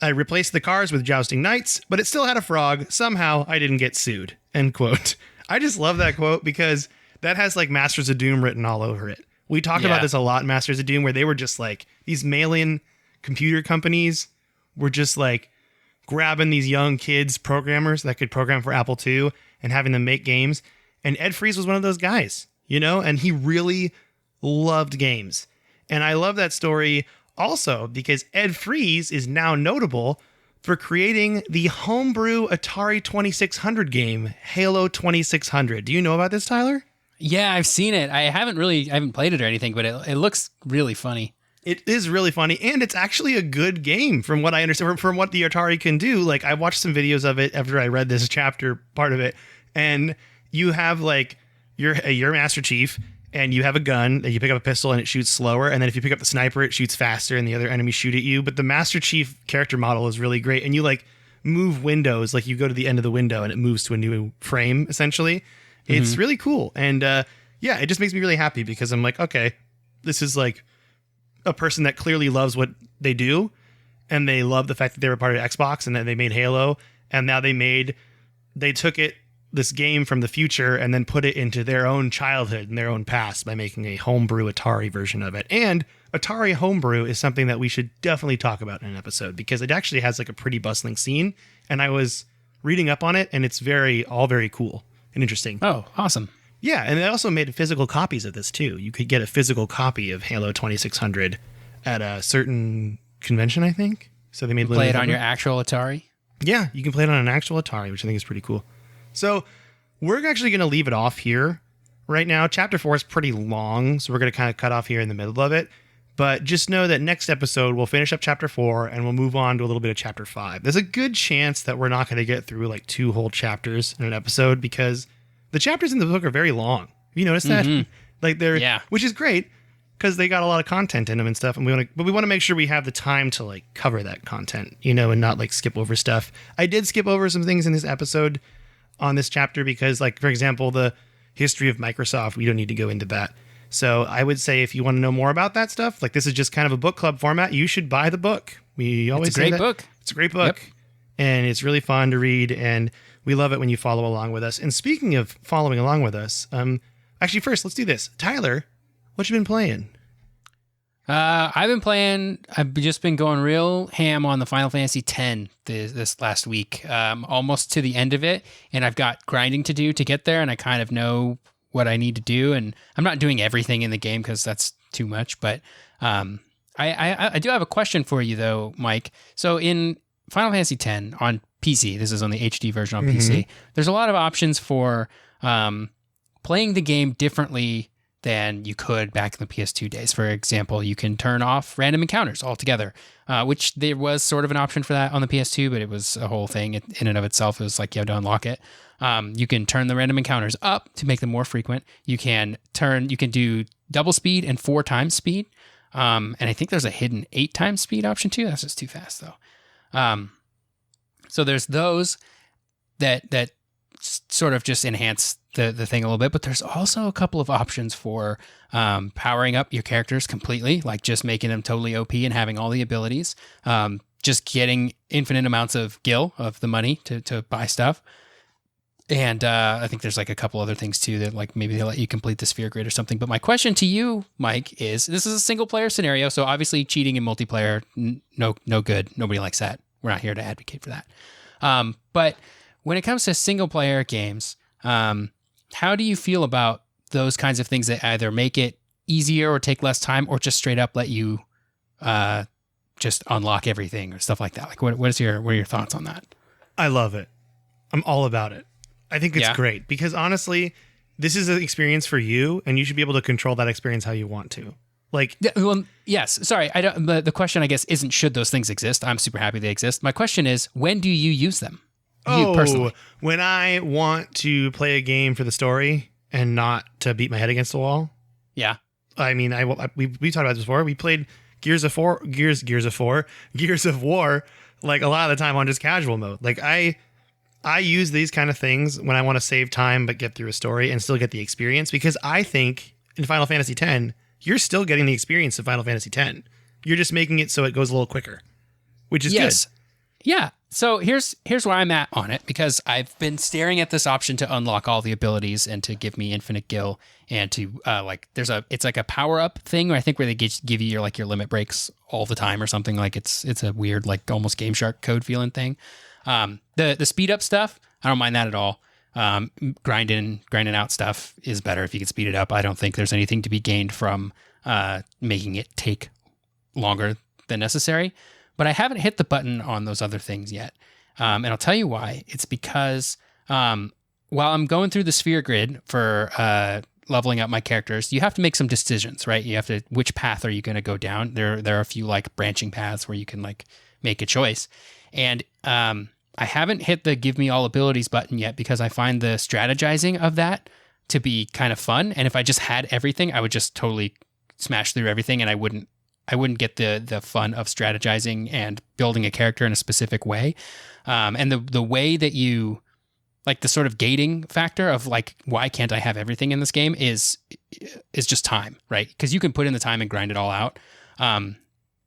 I replaced the cars with jousting knights, but it still had a frog. Somehow I didn't get sued." End quote. I just love that quote because that has like Masters of Doom written all over it. We talked about this a lot in Masters of Doom, where they were just like, these mail-in computer companies were just like grabbing these young kids, programmers that could program for Apple II and having them make games. And Ed Freeze was one of those guys, you know, and he really loved games. And I love that story also because Ed Freeze is now notable for creating the Homebrew Atari 2600 game, Halo 2600. Do you know about this, Tyler?
Yeah, I've seen it. I haven't played it or anything, but it looks really funny.
It is really funny, and it's actually a good game from what I understand, from what the Atari can do. Like, I watched some videos of it after I read this chapter part of it, and you have, like, your Master Chief, and you have a gun, and you pick up a pistol, and it shoots slower, and then if you pick up the sniper, it shoots faster, and the other enemies shoot at you. But the Master Chief character model is really great, and you, like, move windows. Like, you go to the end of the window, and it moves to a new frame, essentially. It's really cool. And yeah, it just makes me really happy because I'm like, okay, this is like a person that clearly loves what they do. And they love the fact that they were part of Xbox and that they made Halo. And now they took this game from the future and then put it into their own childhood and their own past by making a homebrew Atari version of it. And Atari homebrew is something that we should definitely talk about in an episode because it actually has like a pretty bustling scene. And I was reading up on it and it's all very cool. Interesting.
Oh, awesome.
Yeah, and they also made physical copies of this too. You could get a physical copy of Halo 2600 at a certain convention, I think. So they made
play it on your actual Atari?
Yeah, you can play it on an actual Atari, which I think is pretty cool. So we're actually going to leave it off here right now. Chapter 4 is pretty long, so we're going to kind of cut off here in the middle of it. But just know that next episode, we'll finish up Chapter 4 and we'll move on to a little bit of Chapter 5. There's a good chance that we're not going to get through like 2 whole chapters in an episode because the chapters in the book are very long. Have you noticed that? Like which is great because they got a lot of content in them and stuff. And we want to make sure we have the time to like cover that content, you know, and not like skip over stuff. I did skip over some things in this episode on this chapter because, like, for example, the history of Microsoft, we don't need to go into that. So I would say if you want to know more about that stuff, like this is just kind of a book club format, you should buy the book. We always say that. It's a great book. Yep. And it's really fun to read. And we love it when you follow along with us. And speaking of following along with us, actually first, let's do this. Tyler, what you been playing?
I've just been going real ham on the Final Fantasy X this last week, almost to the end of it. And I've got grinding to do to get there. And I kind of know what I need to do, and I'm not doing everything in the game because that's too much. But I do have a question for you though, Mike. So in Final Fantasy X on PC, this is on the HD version on PC. There's a lot of options for playing the game differently than you could back in the PS2 days. For example, you can turn off random encounters altogether, which there was sort of an option for that on the PS2, but it was a whole thing in and of itself. It was like you had to unlock it. You can turn the random encounters up to make them more frequent. You can do double speed and 4 times speed. And I think there's a hidden 8 times speed option too. That's just too fast though. So there's those that sort of just enhance the thing a little bit, but there's also a couple of options for powering up your characters completely, like just making them totally OP and having all the abilities, just getting infinite amounts of gil, of the money to buy stuff. And I think there's like a couple other things too that like maybe they'll let you complete the sphere grid or something. But my question to you, Mike, is this is a single player scenario. So obviously cheating in multiplayer, no good. Nobody likes that. We're not here to advocate for that. But when it comes to single player games, how do you feel about those kinds of things that either make it easier or take less time or just straight up let you just unlock everything or stuff like that? Like what are your thoughts on that?
I love it. I'm all about it. I think it's great because honestly, this is an experience for you and you should be able to control that experience how you want to. Like,
well, yes, sorry. I don't, the question I guess isn't should those things exist. I'm super happy they exist. My question is, when do you use them? You personally.
When I want to play a game for the story and not to beat my head against the wall.
Yeah.
I mean, we talked about this before. We played Gears of War, like a lot of the time on just casual mode. Like I use these kind of things when I want to save time but get through a story and still get the experience, because I think in Final Fantasy X, you're still getting the experience of Final Fantasy X. You're just making it so it goes a little quicker, which is good.
Yeah. So here's where I'm at on it, because I've been staring at this option to unlock all the abilities and to give me infinite gil and to it's like a power up thing where I think where they give you your limit breaks all the time or something. Like it's a weird like almost Game Shark code feeling thing. The speed up stuff, I don't mind that at all. Grinding out stuff is better if you can speed it up. I don't think there's anything to be gained from making it take longer than necessary. But I haven't hit the button on those other things yet. And I'll tell you why. It's because while I'm going through the sphere grid for leveling up my characters, you have to make some decisions, right? You have to, which path are you going to go down? There are a few like branching paths where you can like make a choice. And I haven't hit the give me all abilities button yet because I find the strategizing of that to be kind of fun. And if I just had everything, I would just totally smash through everything and I wouldn't get the fun of strategizing and building a character in a specific way. And the way that you, like the sort of gating factor of like, why can't I have everything in this game is just time, right? Because you can put in the time and grind it all out.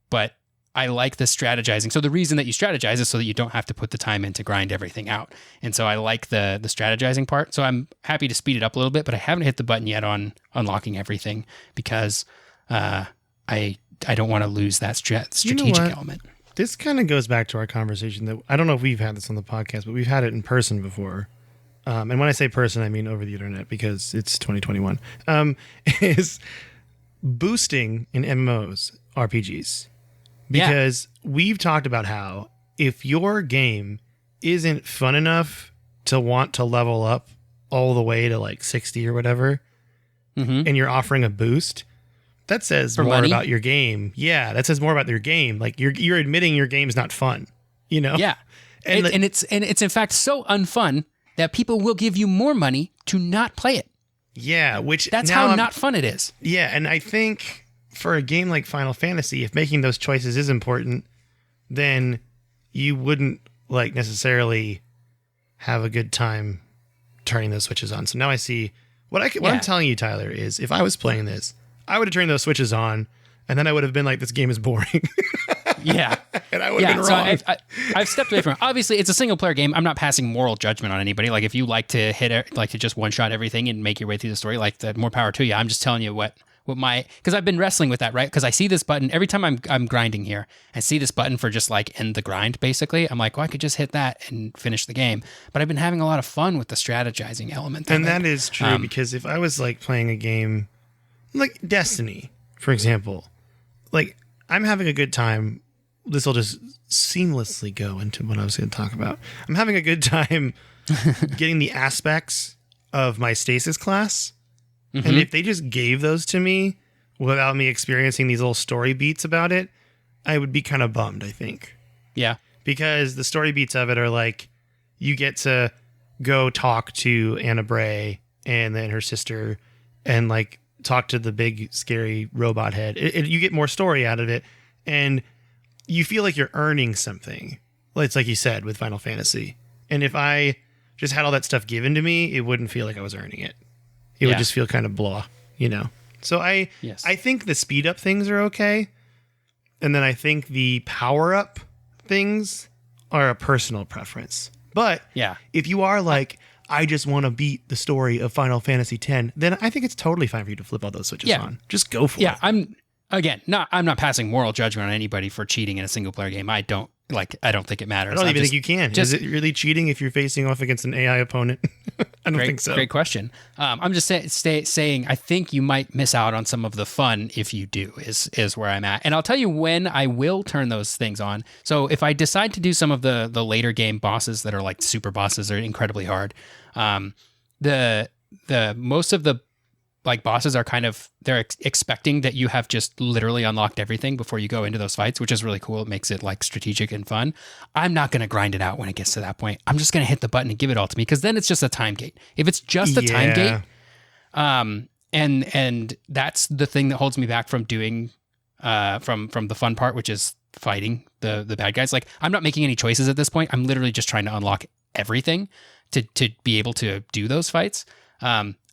But I like the strategizing. So the reason that you strategize is so that you don't have to put the time in to grind everything out. And so I like the strategizing part. So I'm happy to speed it up a little bit, but I haven't hit the button yet on unlocking everything because I don't want to lose that strategic element.
This kind of goes back to our conversation that I don't know if we've had this on the podcast, but we've had it in person before. And when I say person, I mean over the internet because it's 2021. Is boosting in MMOs, RPGs. Because we've talked about how if your game isn't fun enough to want to level up all the way to like 60 or whatever, and you're offering a boost, that says more about your game. Yeah, that says more about your game. Like you're admitting your game's not fun, you know?
Yeah. And it's in fact so unfun that people will give you more money to not play it.
Yeah,
that's how not fun it is.
Yeah, and I think for a game like Final Fantasy, if making those choices is important, then you wouldn't like necessarily have a good time turning those switches on. So now I see what I'm telling you, Tyler, is if I was playing this, I would have turned those switches on, and then I would have been like, this game is boring.
Yeah.
And I would have been wrong.
So I've stepped away from it. Obviously, it's a single player game. I'm not passing moral judgment on anybody. Like, if you like to to just one-shot everything and make your way through the story, like, that, more power to you. I'm just telling you because I've been wrestling with that, right? Because I see this button every time I'm grinding here. I see this button for just like end the grind, basically. I'm like, well, I could just hit that and finish the game. But I've been having a lot of fun with the strategizing element.
And that is true, because if I was like playing a game like Destiny, for example, like I'm having a good time. This will just seamlessly go into what I was going to talk about. I'm having a good time getting the aspects of my stasis class. Mm-hmm. And if they just gave those to me without me experiencing these little story beats about it, I would be kind of bummed, I think.
Yeah.
Because the story beats of it are like, you get to go talk to Anna Bray and then her sister and like talk to the big scary robot head. You get more story out of it, and you feel like you're earning something. It's like you said with Final Fantasy. And if I just had all that stuff given to me, it wouldn't feel like I was earning it. It would just feel kind of blah, So I think the speed up things are okay. And then I think the power up things are a personal preference. But if you are like, I just want to beat the story of Final Fantasy X, then I think it's totally fine for you to flip all those switches on. Just go for it.
I'm not passing moral judgment on anybody for cheating in a single player game. I don't think it matters.
I don't even think you can. Is it really cheating if you're facing off against an AI opponent? I don't think so.
Great question. I'm just saying I think you might miss out on some of the fun if you do, is where I'm at. And I'll tell you when I will turn those things on. So if I decide to do some of the later game bosses that are like super bosses are incredibly hard, the most of the like bosses are kind of, they're expecting that you have just literally unlocked everything before you go into those fights, which is really cool. It makes it like strategic and fun. I'm not going to grind it out when it gets to that point. I'm just going to hit the button and give it all to me, because then it's just a time gate. If it's just a time gate, and that's the thing that holds me back from doing, from the fun part, which is fighting the bad guys. Like, I'm not making any choices at this point. I'm literally just trying to unlock everything to be able to do those fights.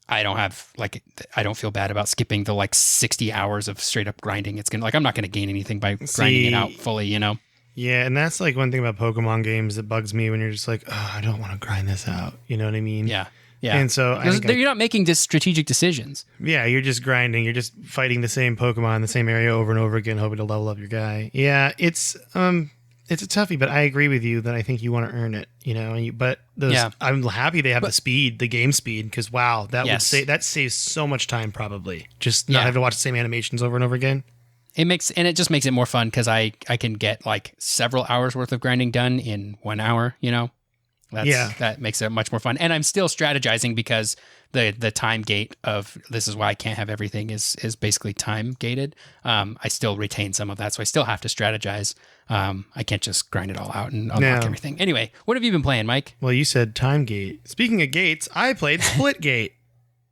I don't feel bad about skipping the like 60 hours of straight up grinding. It's I'm not going to gain anything by grinding it out fully,
Yeah, and that's like one thing about Pokemon games that bugs me, when you're just like, oh, I don't want to grind this out. You know what I mean?
Yeah.
And so
you're not making just strategic decisions.
Yeah, you're just grinding. You're just fighting the same Pokemon in the same area over and over again, hoping to level up your guy. Yeah, it's a toughie, but I agree with you that I think you want to earn it, I'm happy they have the speed, the game speed, because wow, that saves so much time probably. Just not having to watch the same animations over and over again.
It just makes it more fun, because I can get like several hours worth of grinding done in 1 hour, That makes it much more fun. And I'm still strategizing, because the time gate of this is why I can't have everything is basically time gated. I still retain some of that, so I still have to strategize. I can't just grind it all out and unlock everything. Anyway, what have you been playing, Mike?
Well, you said time gate. Speaking of gates, I played Splitgate.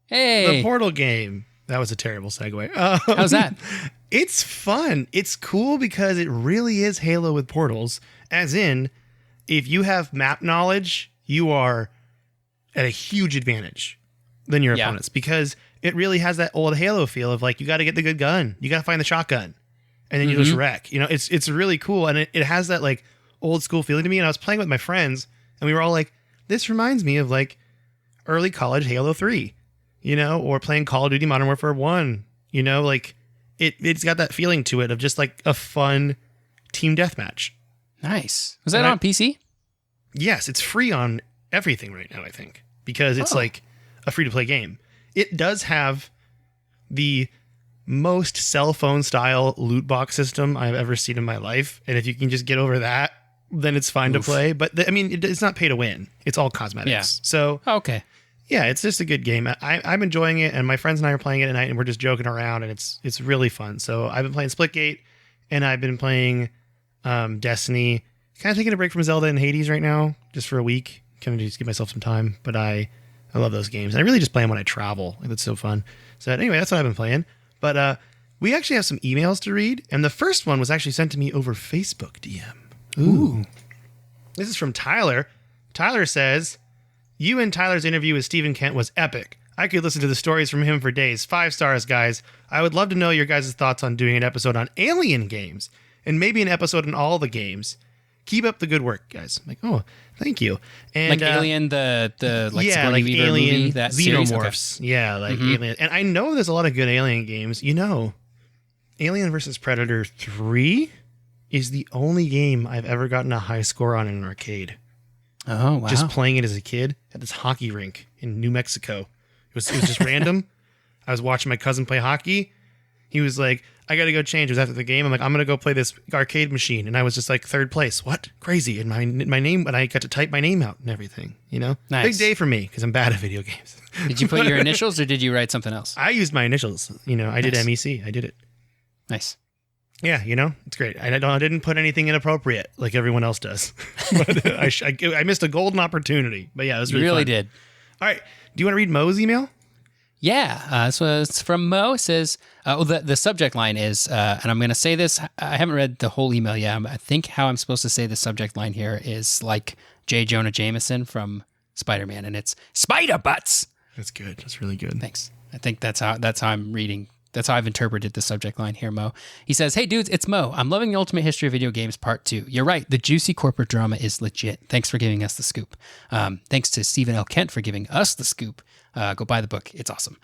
Hey,
the Portal game. That was a terrible segue.
How's that?
It's fun. It's cool because it really is Halo with portals. As in, if you have map knowledge, you are at a huge advantage than your opponents, because it really has that old Halo feel of like, you got to get the good gun. You got to find the shotgun, and then you just wreck. It's really cool. And it has that like old school feeling to me. And I was playing with my friends, and we were all like, this reminds me of like early college Halo 3, or playing Call of Duty Modern Warfare 1, like it's got that feeling to it of just like a fun team deathmatch.
Nice. Was that on PC?
Yes, it's free on everything right now, I think, because it's like a free-to-play game. It does have the most cell phone style loot box system I've ever seen in my life, and if you can just get over that, then it's fine to play. But it's not pay to win; it's all cosmetics.
Yeah.
So it's just a good game. I'm enjoying it, and my friends and I are playing it at night, and we're just joking around, and it's really fun. So I've been playing Splitgate, and I've been playing Destiny. Kind of taking a break from Zelda and Hades right now, just for a week. Kind of just give myself some time, but I love those games. And I really just play them when I travel. It's so fun. So anyway, that's what I've been playing. But we actually have some emails to read, and the first one was actually sent to me over Facebook DM. Ooh. This is from Tyler. Tyler says, you and Tyler's interview with Stephen Kent was epic. I could listen to the stories from him for days. 5 stars, guys. I would love to know your guys' thoughts on doing an episode on Alien games, and maybe an episode on all the games. Keep up the good work, guys. I'm like, oh, thank you. And
like Alien, the like
Sigourney Weaver Alien
movie, that
Xenomorphs.
Series?
Okay. Yeah, like Alien. And I know there's a lot of good Alien games. Alien vs. Predator 3 is the only game I've ever gotten a high score on in an arcade.
Oh, wow.
Just playing it as a kid at this hockey rink in New Mexico. It was just random. I was watching my cousin play hockey. He was like, I got to go change. It was after the game. I'm like, I'm going to go play this arcade machine. And I was just like 3rd place. What? Crazy. And my name, and I got to type my name out and everything, Nice. Big day for me because I'm bad at video games.
Did you put your initials or did you write something else?
I used my initials. I did MEC. I did it.
Nice.
Yeah, it's great. I didn't put anything inappropriate like everyone else does. But I missed a golden opportunity. But yeah, it was really fun.
Did.
All right. Do you want to read Mo's email?
Yeah, so it's from Mo. It says, the subject line is, and I'm going to say this, I haven't read the whole email yet. I think how I'm supposed to say the subject line here is like J. Jonah Jameson from Spider-Man, and it's Spider Butts.
That's good. That's really good.
Thanks. I think that's how I'm reading. That's how I've interpreted the subject line here, Mo. He says, hey, dudes, it's Mo. I'm loving the Ultimate History of Video Games Part 2. You're right. The juicy corporate drama is legit. Thanks for giving us the scoop. Thanks to Stephen L. Kent for giving us the scoop. Go buy the book. It's awesome.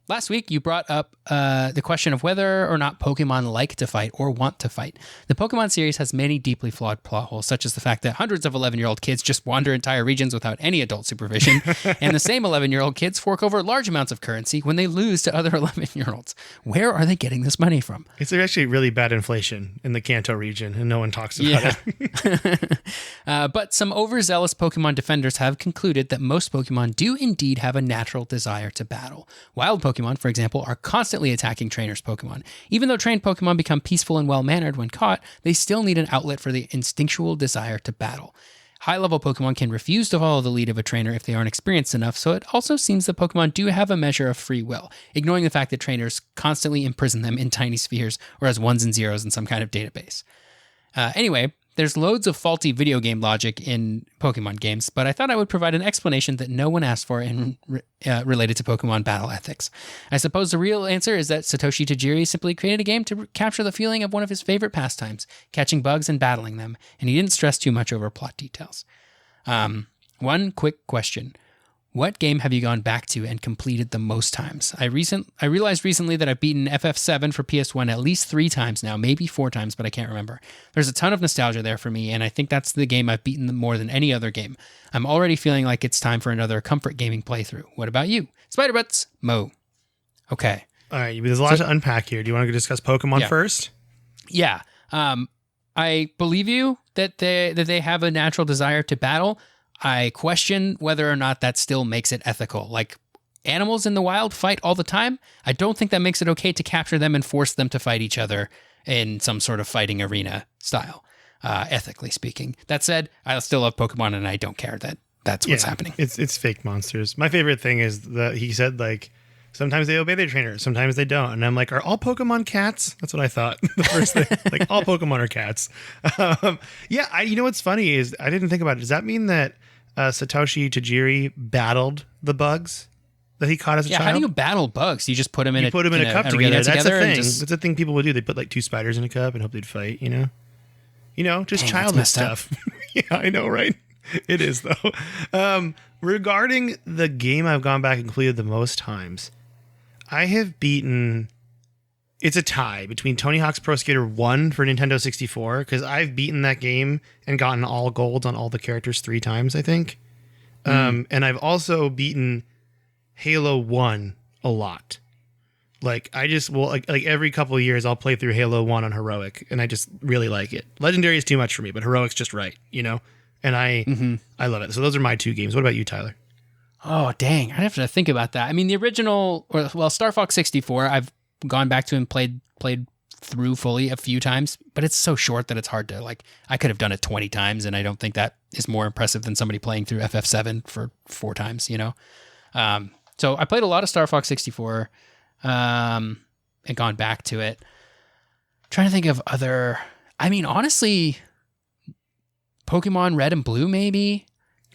Last week, you brought up the question of whether or not Pokemon like to fight or want to fight. The Pokemon series has many deeply flawed plot holes, such as the fact that hundreds of 11-year-old kids just wander entire regions without any adult supervision, and the same 11-year-old kids fork over large amounts of currency when they lose to other 11-year-olds. Where are they getting this money from?
It's actually really bad inflation in the Kanto region, and no one talks about it.
But some overzealous Pokemon defenders have concluded that most Pokemon do indeed have a natural desire to battle. Wild Pokemon, for example, are constantly attacking trainers' Pokemon. Even though trained Pokemon become peaceful and well-mannered when caught, they still need an outlet for the instinctual desire to battle. High-level Pokemon can refuse to follow the lead of a trainer if they aren't experienced enough, so it also seems that Pokemon do have a measure of free will, ignoring the fact that trainers constantly imprison them in tiny spheres or as ones and zeros in some kind of database. Anyway, there's loads of faulty video game logic in Pokemon games, but I thought I would provide an explanation that no one asked for related to Pokemon battle ethics. I suppose the real answer is that Satoshi Tajiri simply created a game to capture the feeling of one of his favorite pastimes, catching bugs and battling them, and he didn't stress too much over plot details. One quick question. What game have you gone back to and completed the most times? I realized recently that I've beaten FF7 for PS1 at least 3 times now, maybe 4 times, but I can't remember. There's a ton of nostalgia there for me, and I think that's the game I've beaten more than any other game. I'm already feeling like it's time for another comfort gaming playthrough. What about you? Spider-Butts, Mo. Okay.
All right, there's a lot to unpack here. Do you want to discuss Pokemon first?
Yeah. I believe you that they have a natural desire to battle. I question whether or not that still makes it ethical. Like, animals in the wild fight all the time. I don't think that makes it okay to capture them and force them to fight each other in some sort of fighting arena style, ethically speaking. That said, I still love Pokemon and I don't care that that's what's happening.
It's fake monsters. My favorite thing is that he said, like, sometimes they obey their trainer, sometimes they don't. And I'm like, are all Pokemon cats? That's what I thought. The first thing, like, all Pokemon are cats. You know what's funny is I didn't think about it. Does that mean that Satoshi Tajiri battled the bugs that he caught as a child?
How do you battle bugs? You just put them in a
cup together. That's a thing. That's a thing people would do. They put like 2 spiders in a cup and hope they'd fight, you know? Just childish stuff. Yeah, I know, right? It is, though. Regarding the game I've gone back and completed the most times, I have beaten... It's a tie between Tony Hawk's Pro Skater 1 for Nintendo 64, because I've beaten that game and gotten all golds on all the characters 3 times, I think. And I've also beaten Halo 1 a lot. Like, I just will, like every couple of years, I'll play through Halo 1 on Heroic, and I just really like it. Legendary is too much for me, but Heroic's just right, you know? And I love it. So those are my 2 games. What about you, Tyler?
Oh, dang. I'd have to think about that. I mean, the original, Star Fox 64, I've gone back to and played through fully a few times, but it's so short that it's hard to, like, I could have done it 20 times, and I don't think that is more impressive than somebody playing through FF7 for 4 times, you know? So I played a lot of Star Fox 64 and gone back to it. Trying to think of other... I mean, honestly, Pokemon Red and Blue, maybe?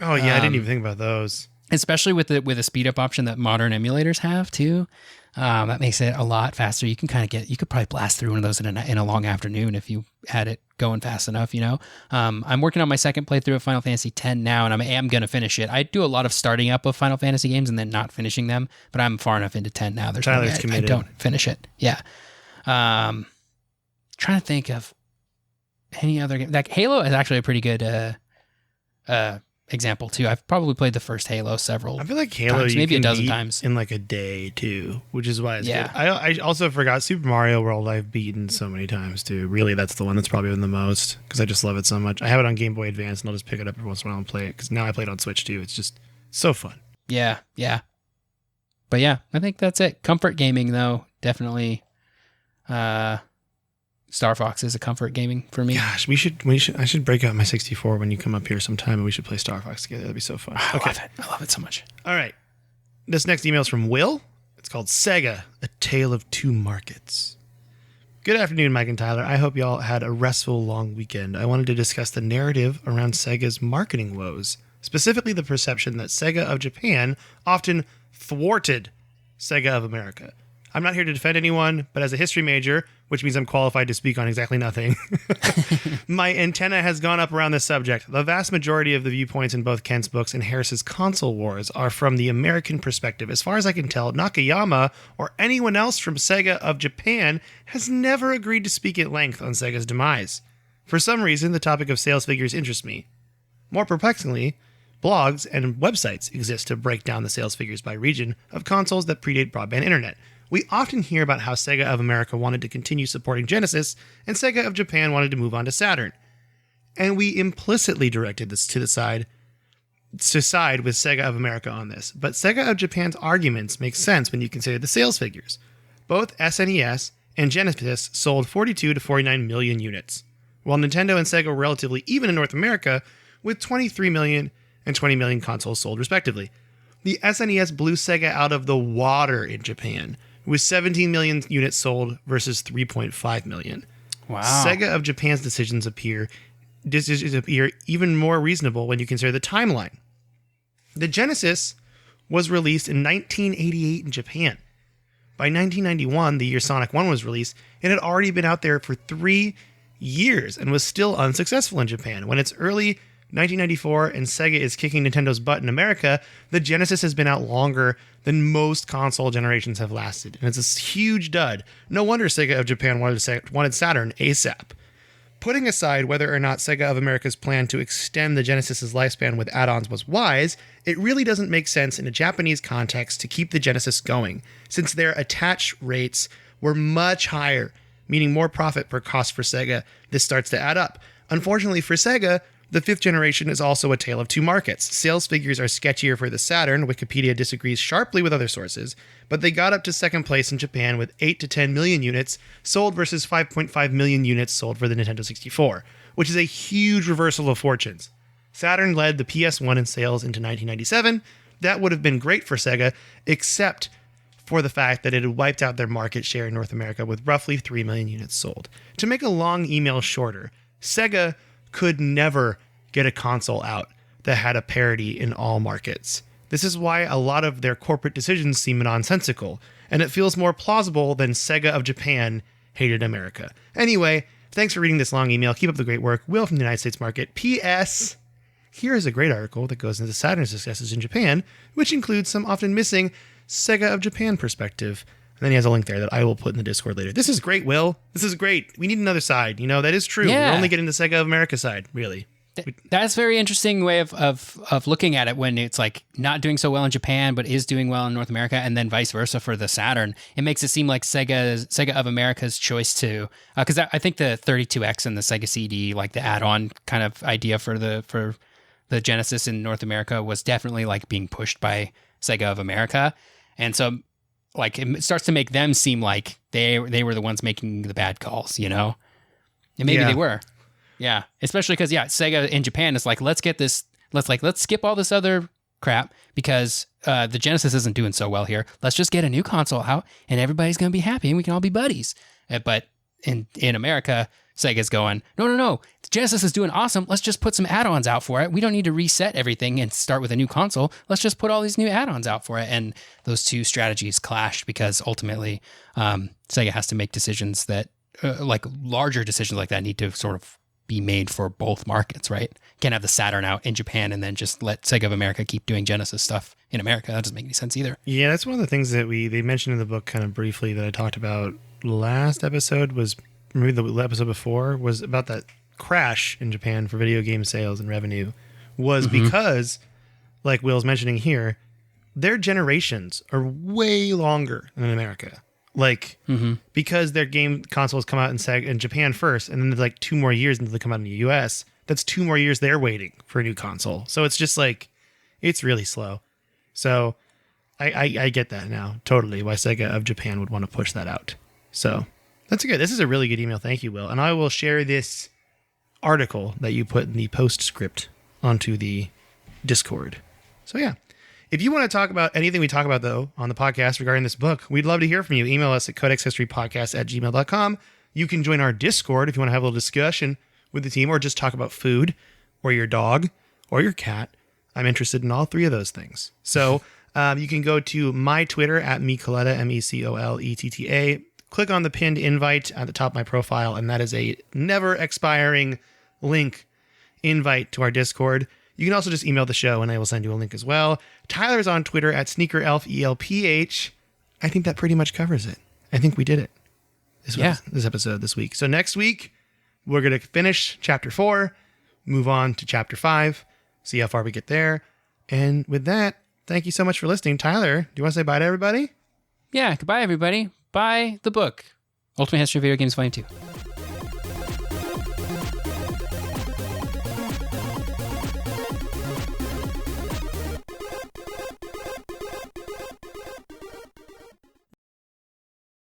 Oh, yeah, I didn't even think about those.
Especially with a speed up option that modern emulators have, too. That makes it a lot faster. You can you could probably blast through one of those in a long afternoon if you had it going fast enough, you know? I'm working on my second playthrough of Final Fantasy X now, and I am going to finish it. I do a lot of starting up of Final Fantasy games and then not finishing them, but I'm far enough into 10 now. There's
Tyler's committed.
I don't finish it. Yeah. Trying to think of any other game. Like, Halo is actually a pretty good example too. I've probably played the first Halo several
I feel like Halo
times,
you
maybe
can
a dozen
beat
times
in like a day too, which is why it's good. I also forgot Super Mario World I've beaten so many times too. Really, that's the one that's probably been the most, because I just love it so much. I have it on Game Boy Advance and I'll just pick it up every once in a while and play it, because now I play it on Switch too. It's just so fun.
Yeah. But yeah, I think that's it. Comfort gaming though, definitely Star Fox is a comfort gaming for me.
Gosh, I should break out my 64 when you come up here sometime, and we should play Star Fox together. That'd be so fun.
I love it so much.
All right. This next email is from Will. It's called Sega, A Tale of Two Markets. Good afternoon, Mike and Tyler. I hope y'all had a restful long weekend. I wanted to discuss the narrative around Sega's marketing woes, specifically the perception that Sega of Japan often thwarted Sega of America. I'm not here to defend anyone, but as a history major, which means I'm qualified to speak on exactly nothing, my antenna has gone up around this subject. The vast majority of the viewpoints in both Kent's books and Harris's console wars are from the American perspective. As far as I can tell, Nakayama or anyone else from Sega of Japan has never agreed to speak at length on Sega's demise. For some reason, the topic of sales figures interests me. More perplexingly, blogs and websites exist to break down the sales figures by region of consoles that predate broadband internet. We often hear about how Sega of America wanted to continue supporting Genesis and Sega of Japan wanted to move on to Saturn. And we implicitly directed this to side with Sega of America on this. But Sega of Japan's arguments make sense when you consider the sales figures. Both SNES and Genesis sold 42 to 49 million units, while Nintendo and Sega were relatively even in North America with 23 million and 20 million consoles sold respectively. The SNES blew Sega out of the water in Japan, with 17 million units sold versus 3.5 million.
Wow.
Sega of Japan's decisions appear even more reasonable when you consider the timeline. The Genesis was released in 1988 in Japan. By 1991, the year Sonic 1 was released, it had already been out there for 3 years and was still unsuccessful in Japan. When it's early 1994 and Sega is kicking Nintendo's butt in America, the Genesis has been out longer than most console generations have lasted, and it's a huge dud. No wonder Sega of Japan wanted Saturn ASAP. Putting aside whether or not Sega of America's plan to extend the Genesis's lifespan with add-ons was wise, it really doesn't make sense in a Japanese context to keep the Genesis going, since their attach rates were much higher, meaning more profit per cost for Sega. This starts to add up. Unfortunately for Sega, the fifth generation is also a tale of two markets. Sales figures are sketchier for the Saturn. Wikipedia disagrees sharply with other sources, but they got up to second place in Japan with 8 to 10 million units sold versus 5.5 million units sold for the Nintendo 64, which is a huge reversal of fortunes. Saturn led the PS1 in sales into 1997. That would have been great for Sega, except for the fact that it had wiped out their market share in North America with roughly 3 million units sold. To make a long email shorter, Sega could never get a console out that had a parity in all markets. This is why a lot of their corporate decisions seem nonsensical, and it feels more plausible than Sega of Japan hated America. Anyway, thanks for reading this long email. Keep up the great work. Will from the United States market. P.S. Here is a great article that goes into Saturn's successes in Japan, which includes some often missing Sega of Japan perspective. And then he has a link there that I will put in the Discord later. This is great, Will. This is great. We need another side. You know, that is true.
Yeah.
We're only getting the Sega of America side, really.
That's a very interesting way of looking at it when it's like not doing so well in Japan, but is doing well in North America, and then vice versa for the Saturn. It makes it seem like Sega of America's choice to, because I think the 32X and the Sega CD, like the add-on kind of idea for the Genesis in North America was definitely like being pushed by Sega of America. And so like it starts to make them seem like they were the ones making the bad calls, you know? And maybe they were. Yeah. Especially because, Sega in Japan is like, let's skip all this other crap because the Genesis isn't doing so well here. Let's just get a new console out and everybody's going to be happy and we can all be buddies. But in America, Sega's going, no. The Genesis is doing awesome. Let's just put some add-ons out for it. We don't need to reset everything and start with a new console. Let's just put all these new add-ons out for it. And those two strategies clashed because ultimately Sega has to make decisions that, like larger decisions like that need to sort of be made for both markets, right? Can't have the Saturn out in Japan and then just let Sega of America keep doing Genesis stuff in America. That doesn't make any sense either.
Yeah, that's one of the things that they mentioned in the book kind of briefly that I talked about last episode was, maybe the episode before, was about that crash in Japan for video game sales and revenue was because, like Will's mentioning here, their generations are way longer than in America. Like, because their game consoles come out in Japan first, and then there's like 2 more years until they come out in the US. That's 2 more years they're waiting for a new console. So it's just like, it's really slow. So I get that now, totally, why Sega of Japan would want to push that out. So that's good. This is a really good email. Thank you, Will. And I will share this article that you put in the postscript onto the Discord. So yeah. If you want to talk about anything we talk about, though, on the podcast regarding this book, we'd love to hear from you. Email us at codexhistorypodcast@gmail.com. You can join our Discord if you want to have a little discussion with the team, or just talk about food or your dog or your cat. I'm interested in all three of those things. So you can go to my Twitter at Mecoletta, MECOLETTA. Click on the pinned invite at the top of my profile, and that is a never expiring link invite to our Discord. You can also just email the show, and I will send you a link as well. Tyler's on Twitter at SneakerElf, ELPH. I think that pretty much covers it. I think we did it. This episode this week. So next week, we're going to finish Chapter 4, move on to Chapter 5, see how far we get there. And with that, thank you so much for listening. Tyler, do you want to say bye to everybody?
Yeah, goodbye, everybody. Buy the book, Ultimate History of Video Games Volume 2.